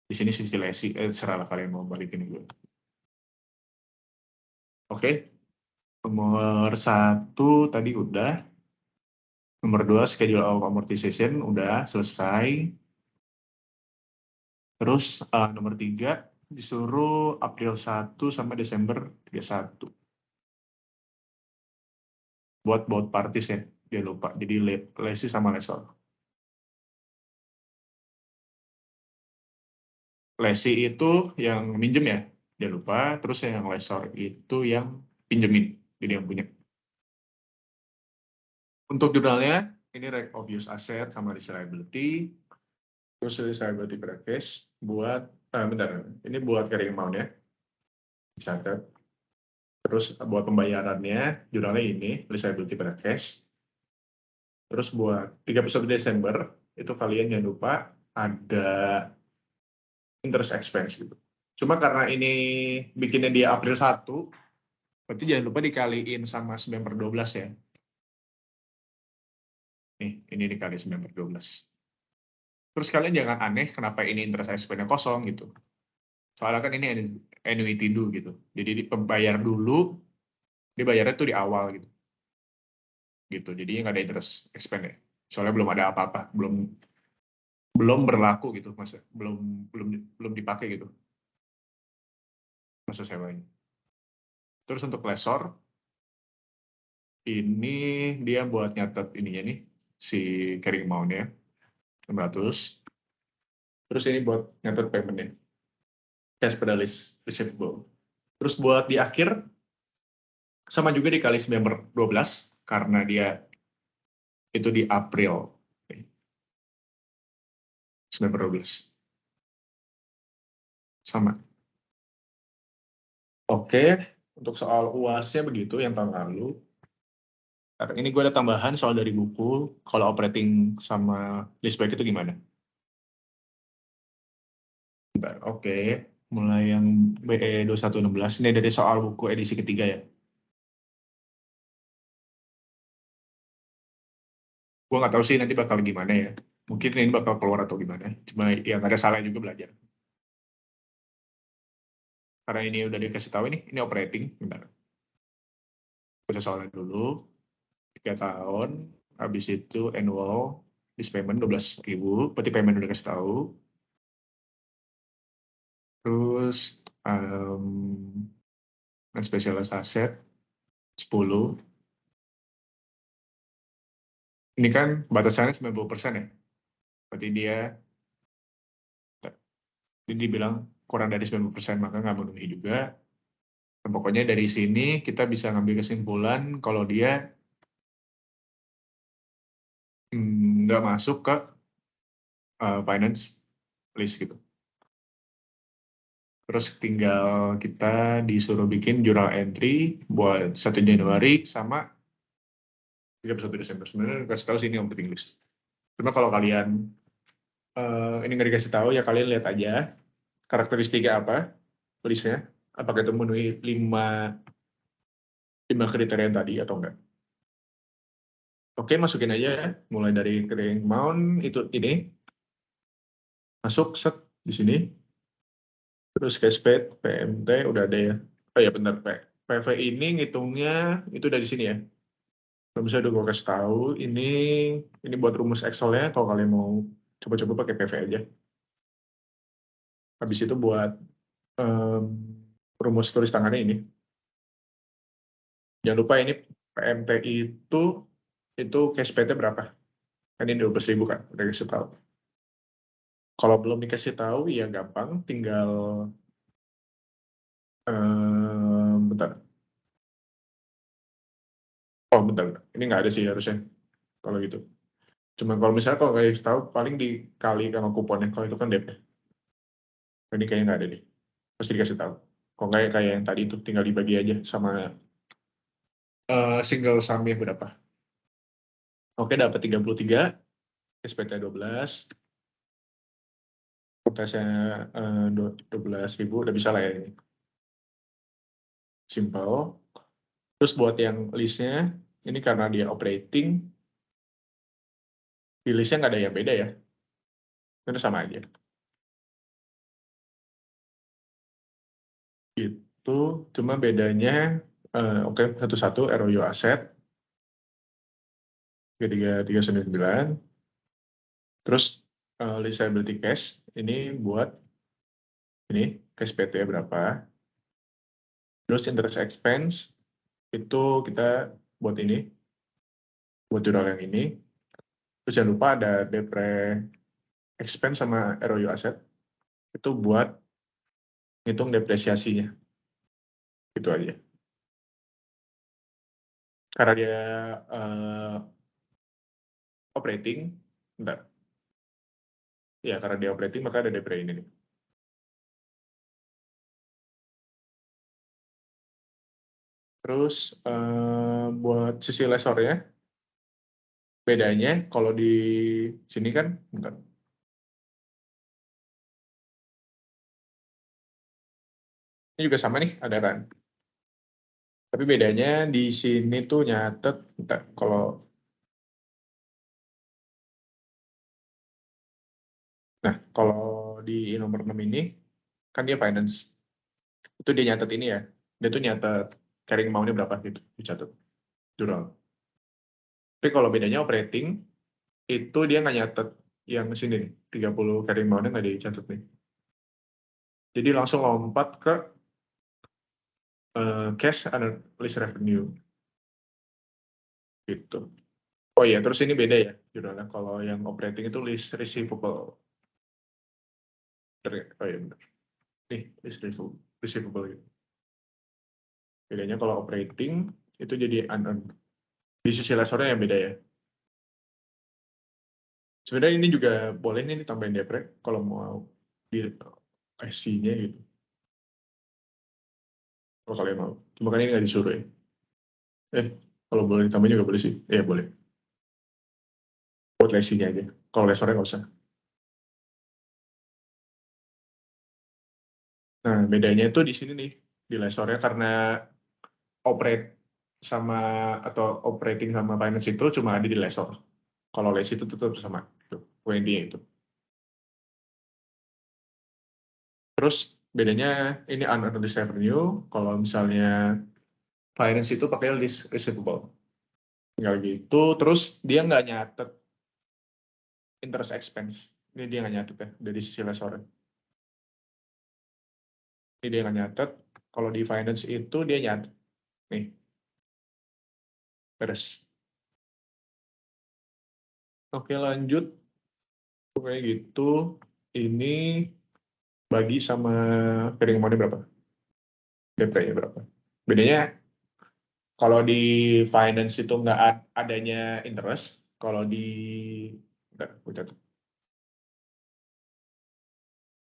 di sini sisi lesi, serahlah kalian mau balikin dulu. Oke, nomor 1 tadi udah. Nomor 2 schedule of amortization udah selesai. Terus nomor 3 disuruh April 1 sampai Desember 31. Buat both parties ya, dia lupa. Jadi lesi sama lesor. Lesi itu yang minjem ya, dia lupa. Terus yang lesor itu yang pinjemin, jadi yang punya. Untuk jurnalnya, ini reg of use asset sama lease liability. Terus lease liability per case buat, bentar, ini buat carrying amount ya. Dicatat. Terus buat pembayarannya, jurnalnya ini, lease liability per case. Terus buat 31 Desember, itu kalian jangan lupa ada interest expense gitu. Cuma karena ini bikinnya di April 1, berarti jangan lupa dikaliin sama 9/12 ya. Nih, ini dikali 9/12. Terus kalian jangan aneh kenapa ini interest expense-nya kosong gitu. Soalnya kan ini annuity do gitu. Jadi pembayar dulu, dibayarnya tuh di awal gitu. gitu. Jadi nggak ada interest expense ya. Soalnya belum ada apa-apa, belum berlaku gitu, masa belum dipakai gitu masa sewanya. Terus untuk lessor ini dia buat nyatet ininya nih si carrying amount-nya 600. Terus ini buat nyatet payment-nya, cash pada list receivable. Terus buat di akhir sama juga dikali 9/12 karena dia itu di April. 9/12. Sama. Oke, untuk soal UAS-nya begitu yang tahun lalu. Ini gue ada tambahan soal dari buku, kalau operating sama list back itu gimana? Bentar, oke, mulai yang BE 2116, ini dari soal buku edisi ketiga ya. Gue nggak tahu sih nanti bakal gimana ya. Mungkin ini bakal keluar atau gimana. Cuma yang ada salah juga belajar. Karena ini udah dikasih tahu ini operating. Bentar. Baca soalnya dulu. 3 tahun. Habis itu annual lease payment 12.000. Berarti payment udah kasih tahu. Terus specialized asset 10. Ini kan batasannya 90% ya. Berarti dia dibilang kurang dari 90%, maka nggak memenuhi juga. Dan pokoknya dari sini kita bisa ngambil kesimpulan kalau dia nggak masuk ke finance list gitu. Terus tinggal kita disuruh bikin journal entry buat 1 Januari sama 31 Desember. Sebenarnya kasih tahu sih ini yang penting list. Cuma kalau kalian ini nggak dikasih tahu ya kalian lihat aja karakteristiknya apa listnya. Apakah itu memenuhi 5 kriteria yang tadi atau enggak. Oke, masukin aja ya. Mulai dari carrying amount itu ini. Masuk set di sini. Terus cash paid, PMT udah ada ya. Oh ya benar, PV ini ngitungnya itu dari sini ya. Kalau misalnya udah gue kasih tahu, ini buat rumus Excel-nya kalau kalian mau coba-coba pakai PV aja. Habis itu buat rumus tulis tangannya ini. Jangan lupa ini PMT itu cash paid-nya berapa? Kan ini 12.000 kan, udah kasih tahu. Kalau belum dikasih tahu ya gampang, tinggal bentar. Oh bentar, ini nggak ada sih harusnya kalau gitu. Cuma kalau misalnya kalau kayak tahu paling dikali sama kuponnya, kalau itu kan DP. Ini kayaknya nggak ada nih. Pasti dikasih tahu. Kalau nggak kayak yang tadi itu tinggal dibagi aja sama single sum-nya berapa. Oke, dapat 33, SPT 12, kuotasinya 12.000, udah bisa lah ya ini. Simple. Terus buat yang listnya, ini karena dia operating, di listnya nggak ada yang beda ya. Itu sama aja. Itu cuma bedanya, oke, satu-satu ROU aset, 3399. Terus liability cash, ini buat ini cash PT berapa. Terus interest expense, itu kita buat ini, buat jurnal yang ini. Terus jangan lupa ada depre expense sama ROU aset, itu buat ngitung depresiasinya. Itu aja. Karena dia operating, bentar. Ya, karena dia operating maka ada depre ini nih. Terus buat sisi lesornya, bedanya kalau di sini kan, bentar. Ini juga sama nih, ada kan. Tapi bedanya di sini tuh nyatet, bentar, kalau nah kalau di nomor 6 ini, kan dia finance. Itu dia nyatet ini ya. Dia tuh nyatet carrying amount-nya berapa gitu, dicatat. Jurnal. Tapi kalau bedanya operating, itu dia nggak nyatet yang sini nih, 30 carrying amount-nya nggak dicatat nih. Jadi langsung lompat ke cash analyst revenue. Gitu. Oh iya, terus ini beda ya judulnya. Kalau yang operating itu list receivable. Oh iya benar. Nih, list receivable gitu. Bedanya kalau operating itu jadi unearned. Di sisi lesornya yang beda ya. Sebenarnya ini juga boleh nih ditambahin depre kalau mau di IC-nya gitu. Kalau kalian mau. Cuma kan ini nggak disuruh ya. Kalau boleh ditambahin juga boleh sih. Iya boleh. Buat lesinya aja. Kalau lesornya nggak usah. Nah, bedanya itu di sini nih. Di lesornya karena operate sama atau operating sama finance itu cuma ada di lesor. Kalau les itu tetap sama. Itu. WD itu. Terus bedanya ini unearned revenue. Kalau misalnya finance itu pakai list receivable. Tinggal gitu. Terus dia nggak nyatet interest expense. Ini dia nggak nyatet ya dari sisi lesornya. Ini dia nggak nyatet. Kalau di finance itu dia nyatet. Nih. Beres. Oke lanjut. Kayak gitu. Ini bagi sama carrying amount-nya berapa? DP-nya berapa? Bedanya kalau di finance itu nggak adanya interest. Kalau di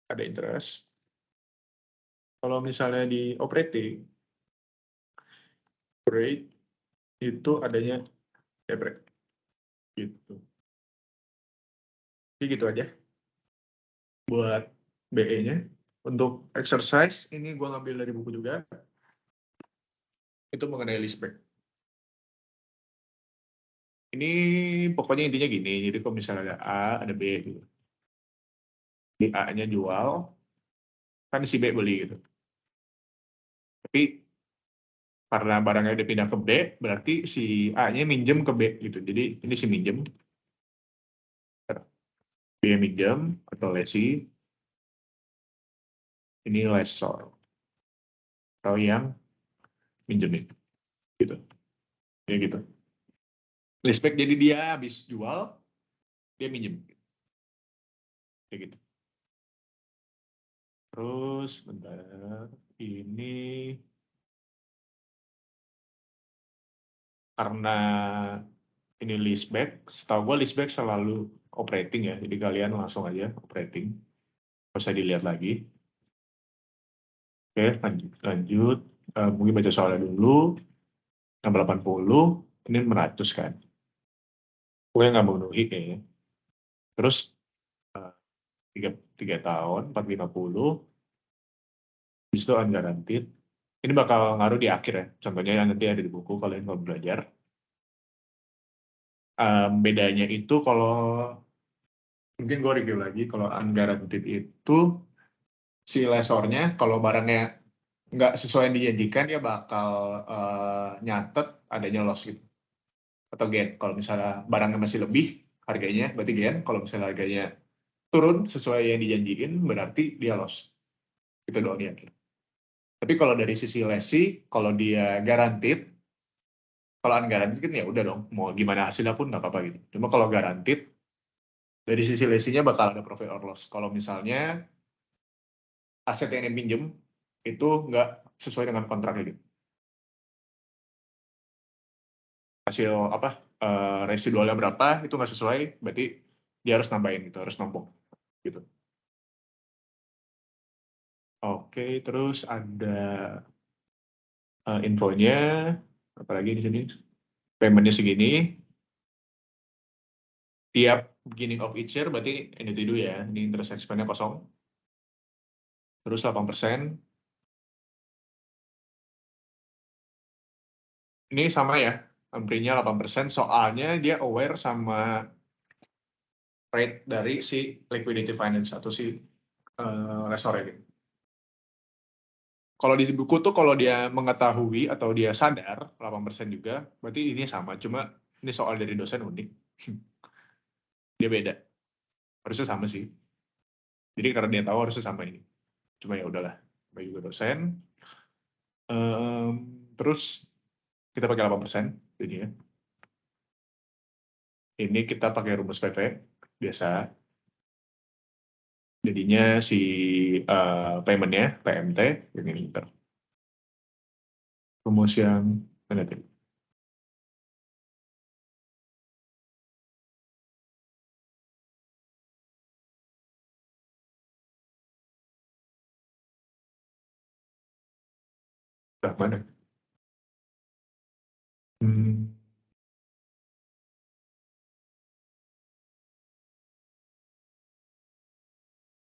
ada interest. Kalau misalnya di operating, rate itu adanya DP. Gitu. Jadi gitu aja buat BE-nya. Untuk exercise, ini gue ngambil dari buku juga. Itu mengenai leaseback. Ini pokoknya intinya gini, jadi kalau misalnya ada A, ada B gitu. Di A-nya jual, kan si B beli gitu. Tapi karena barangnya udah pindah ke B, berarti si A-nya minjem ke B gitu. Jadi ini si minjem, B minjem atau lesi, ini lessor atau yang minjemin gitu. Ya gitu. Leaseback jadi dia habis jual, dia minjem. Kayak gitu. Terus bentar, ini karena ini leaseback, setahu gue leaseback selalu operating ya, jadi kalian langsung aja operating, nggak usah dilihat lagi. Oke, lanjut. Mungkin baca soalnya dulu. 680, ini 100 kan. Gue nggak memenuhi kayaknya. Terus 3 tahun, 450, habis itu unguaranteed. Ini bakal ngaruh di akhir ya. Contohnya yang nanti ada di buku, kalian kalau belajar. Bedanya itu kalau mungkin gue review lagi, kalau unguaranteed itu si lesornya kalau barangnya nggak sesuai yang dijanjikan dia bakal nyatet adanya loss gitu atau gain. Kalau misalnya barangnya masih lebih harganya berarti gain, kalau misalnya harganya turun sesuai yang dijanjiin berarti dia loss. Itu doang ya. Tapi kalau dari sisi lesi, kalau dia guaranteed, kalau unguaranteed kan ya udah dong, mau gimana hasilnya pun nggak apa-apa gitu. Cuma kalau guaranteed, dari sisi lesinya bakal ada profit or loss. Kalau misalnya aset yang dipinjem itu nggak sesuai dengan kontraknya gitu. Hasil apa residualnya berapa itu nggak sesuai, berarti dia harus nambahin gitu, harus nombok gitu. Oke, terus ada infonya, apalagi di sini, paymentnya segini, tiap beginning of each year, berarti ini itu ya, ini interest expense-nya kosong, terus 8%, ini sama ya, amprinya 8%, soalnya dia aware sama rate dari si liquidity finance atau si lessor ini. Kalau di buku tuh kalau dia mengetahui atau dia sadar 8% juga, berarti ini sama. Cuma ini soal dari dosen unik. Dia beda. Harusnya sama sih. Jadi karena dia tahu harusnya sama ini. Cuma ya udahlah, bagi juga dosen. Terus kita pakai 8% jadinya. Ini kita pakai rumus PP biasa. Jadinya si payment-nya, PMT, ini ntar. Rumus yang mana tadi? Mana?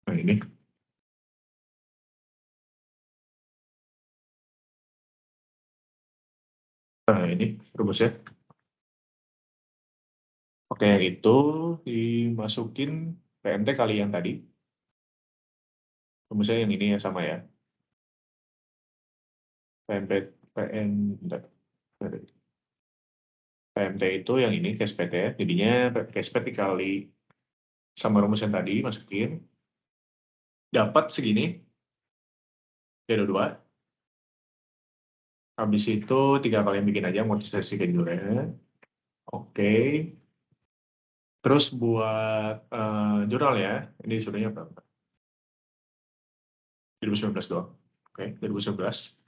Nah ini. Nah ini rumusnya. Oke, yang itu dimasukin PMT kali yang tadi. Rumusnya yang ini ya sama ya. PMT, bentar. PMT itu yang ini case PT, jadinya case PT dikali sama rumus yang tadi masukin, dapat segini, ada 2. Habis itu 3 kali yang bikin aja amortisasi kedua. Oke. Terus buat jurnal ya, ini disuruhnya berapa? 2019 doang. Oke, 2019.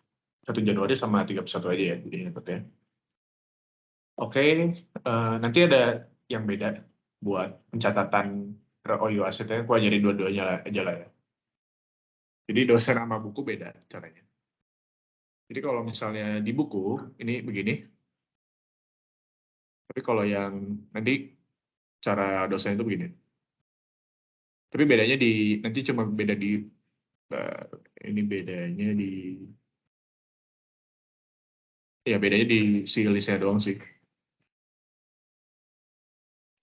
1 Januari sama 31 aja ya, jadi dapetnya. Oke, nanti ada yang beda buat pencatatan OU asetnya, aku ajarin dua-duanya aja lah ya. Jadi dosen sama buku beda caranya. Jadi kalau misalnya di buku, ini begini. Tapi kalau yang nanti cara dosen itu begini. Tapi bedanya nanti cuma beda di, ini bedanya di, ya bedanya di si listnya doang sih.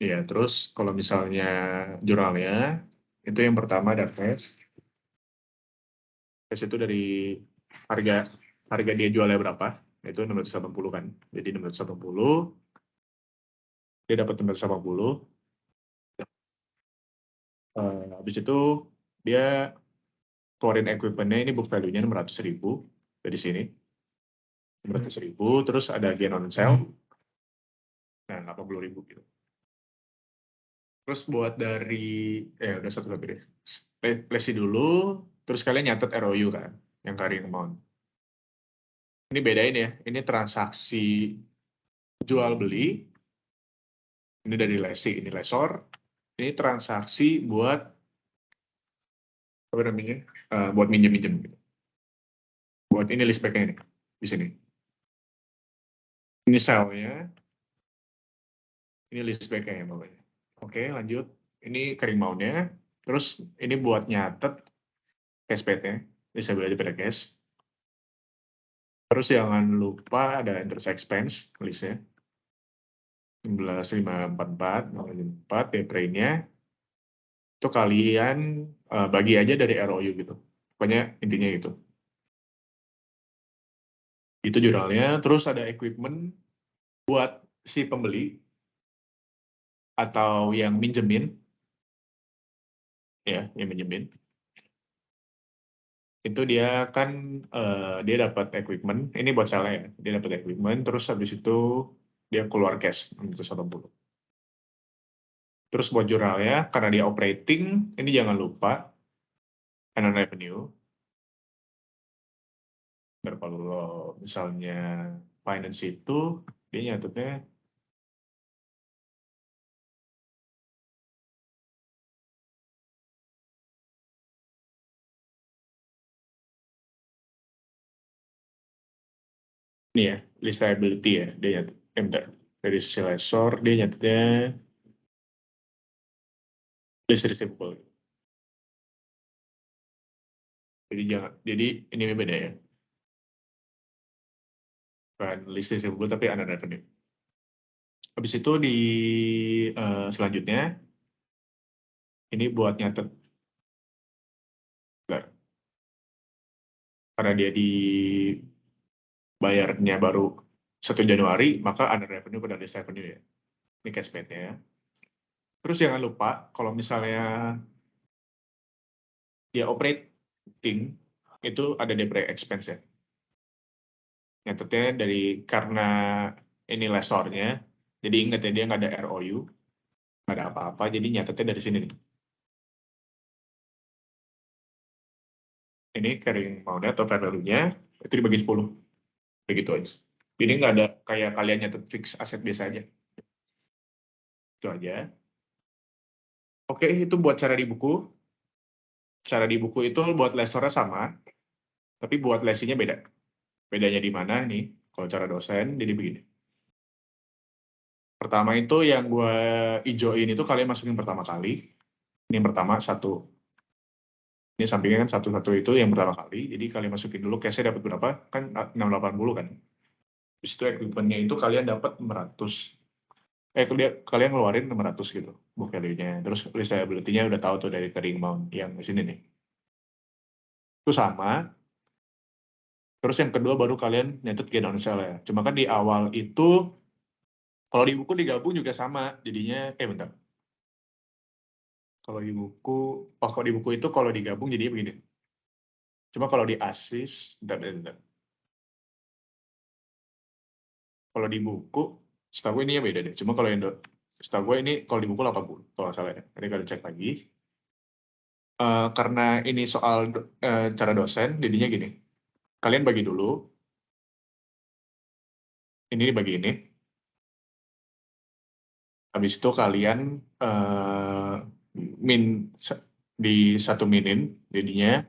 Ya, terus kalau misalnya jurnalnya, itu yang pertama ada cash. Cash itu dari harga harga dia jualnya berapa, itu 680 kan. Jadi 680, dia dapat 680. Habis itu dia keluarin equipment-nya, ini book value-nya 600.000 dari sini. 600.000, terus ada gain on sale, nah 80.000 gitu. Terus buat dari, udah satu lagi deh. Lesi dulu, terus kalian nyatet ROU kan, yang carrying amount. Ini bedain ya, ini transaksi jual beli, ini dari lesi, ini lesor, ini transaksi buat apa namanya, buat minjem-minjem gitu. Buat ini list back-nya ini di sini. Ini sell-nya, ini list back-nya ya pokoknya. Oke, lanjut. Ini carrying amount-nya, terus ini buat nyatet cash pad-nya, bisa beli pada cash. Terus jangan lupa ada interest expense listnya. 11.544, DP-nya itu kalian bagi aja dari ROU gitu. Pokoknya intinya itu. Itu jurnalnya, terus ada equipment buat si pembeli atau yang minjemin, ya, yang minjemin. Itu dia kan dia dapat equipment, ini buat saya ya, dia dapat equipment, terus habis itu dia keluar cash 180. Terus buat jurnalnya, karena dia operating, ini jangan lupa unearned revenue. Kalau misalnya finance itu, dia nyatutnya ini ya, list liability ya, dia nyatut. Bentar. Dari sisi lessor, dia nyatutnya list receivable. Jadi ini beda ya. Bukan list receivable, tapi unearned revenue. Habis itu di selanjutnya, ini buat nyatet. Karena dia dibayarnya baru 1 Januari, maka under revenue pada list revenue ya. Ini cash paid-nya. Terus jangan lupa, kalau misalnya dia operating, itu ada depre expense ya. Nyatetnya karena ini lessornya, jadi ingat ya, dia nggak ada ROU, nggak ada apa-apa, jadi nyatetnya dari sini nih. Ini carrying amount-nya atau fair value-nya, itu dibagi 10. Begitu aja. Jadi nggak ada kayak kalian nyatet fix aset biasa aja. Itu aja. Oke, itu buat cara di buku. Cara di buku itu buat lessornya sama, tapi buat lesinya beda. Bedanya di mana nih? Kalau cara dosen, jadi begini. Pertama itu yang gue ijoin itu kalian masukin pertama kali. Ini yang pertama, 1. Ini sampingnya kan 1 itu yang pertama kali. Jadi kalian masukin dulu, cashnya dapat berapa? Kan 680 kan. Habis itu equipment-nya itu kalian dapat 600. Kalian ngeluarin 600 gitu, book value-nya. Terus liability-nya udah tahu tuh dari carrying amount yang di sini nih. Itu sama. Terus yang kedua baru kalian nyatet gain on sale ya. Cuma kan di awal itu, kalau di buku digabung juga sama. Jadinya, bentar. Kalau di buku itu kalau digabung jadinya begini. Cuma kalau di ASIS, bentar. Kalau di buku, setahu gue ini ya beda deh. Cuma kalau setahu gue ini kalau di buku 80, kalau nggak salah ya. Nanti kalian cek lagi. Karena ini soal cara dosen, jadinya gini. Kalian bagi dulu. Ini dibagi ini. Habis itu kalian di 1 minin, jadinya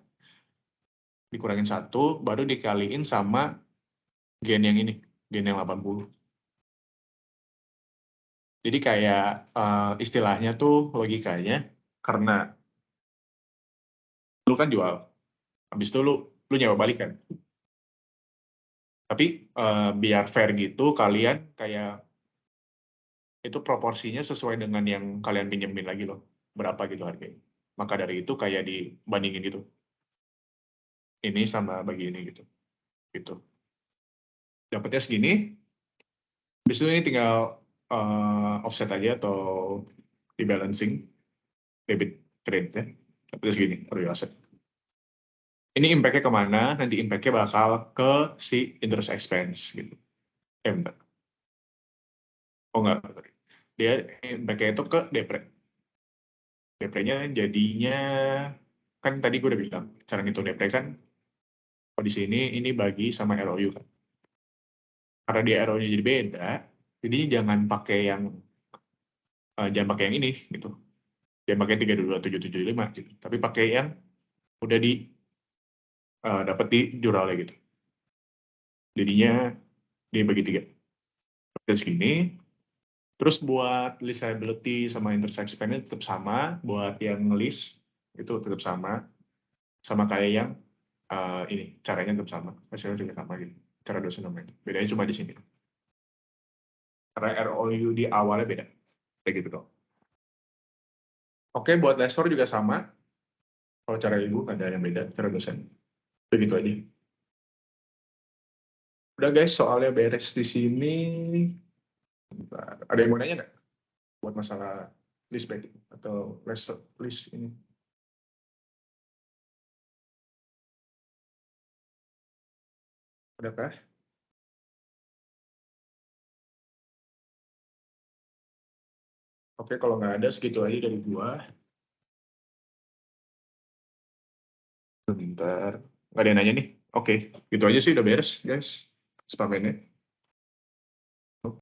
dikurangin 1, baru dikaliin sama gen yang ini, gen yang 80. Jadi kayak istilahnya tuh logikanya, karena lu kan jual, habis itu lu nyewa balik kan. Tapi biar fair gitu, kalian kayak itu proporsinya sesuai dengan yang kalian pinjemin lagi loh, berapa gitu harganya. Maka dari itu kayak dibandingin gitu. Ini sama bagi ini gitu. Gitu. Dapatnya segini, habis itu ini tinggal offset aja atau di balancing debit credit ya. Dapatnya segini, real asset. Ini impact-nya kemana? Nanti impact-nya bakal ke si interest expense gitu. Bentar. Oh enggak, dia impact-nya itu ke depre. Depre-nya jadinya, kan tadi gue udah bilang, cara ngitung depre kan, kalau di sini ini bagi sama ROU kan. Karena di ROU-nya jadi beda, jadi jangan pakai yang ini gitu. Jangan pakai 32775 gitu. Tapi pakai yang udah dapat di jurnalnya gitu. Jadinya dia bagi 3. Dan segini. Terus buat list liability sama interest expense tetap sama. Buat yang list itu tetap sama. Sama kayak yang ini. Caranya tetap sama. Hasilnya juga sama gitu. Cara dosen namanya. Bedanya cuma di sini. Karena ROU di awalnya beda. Kayak gitu dong. Oke, buat lesor juga sama. Kalau cara ibu ada yang beda. Cara dosen. Begitu aja. Udah guys, soalnya beres di sini. Ada yang mau nanya nggak? Buat masalah list back atau list ini? Adakah? Oke, kalau nggak ada segitu aja dari gua. Bentar. Nggak ada yang nanya nih? Oke, gitu aja sih udah beres guys. Spamennya.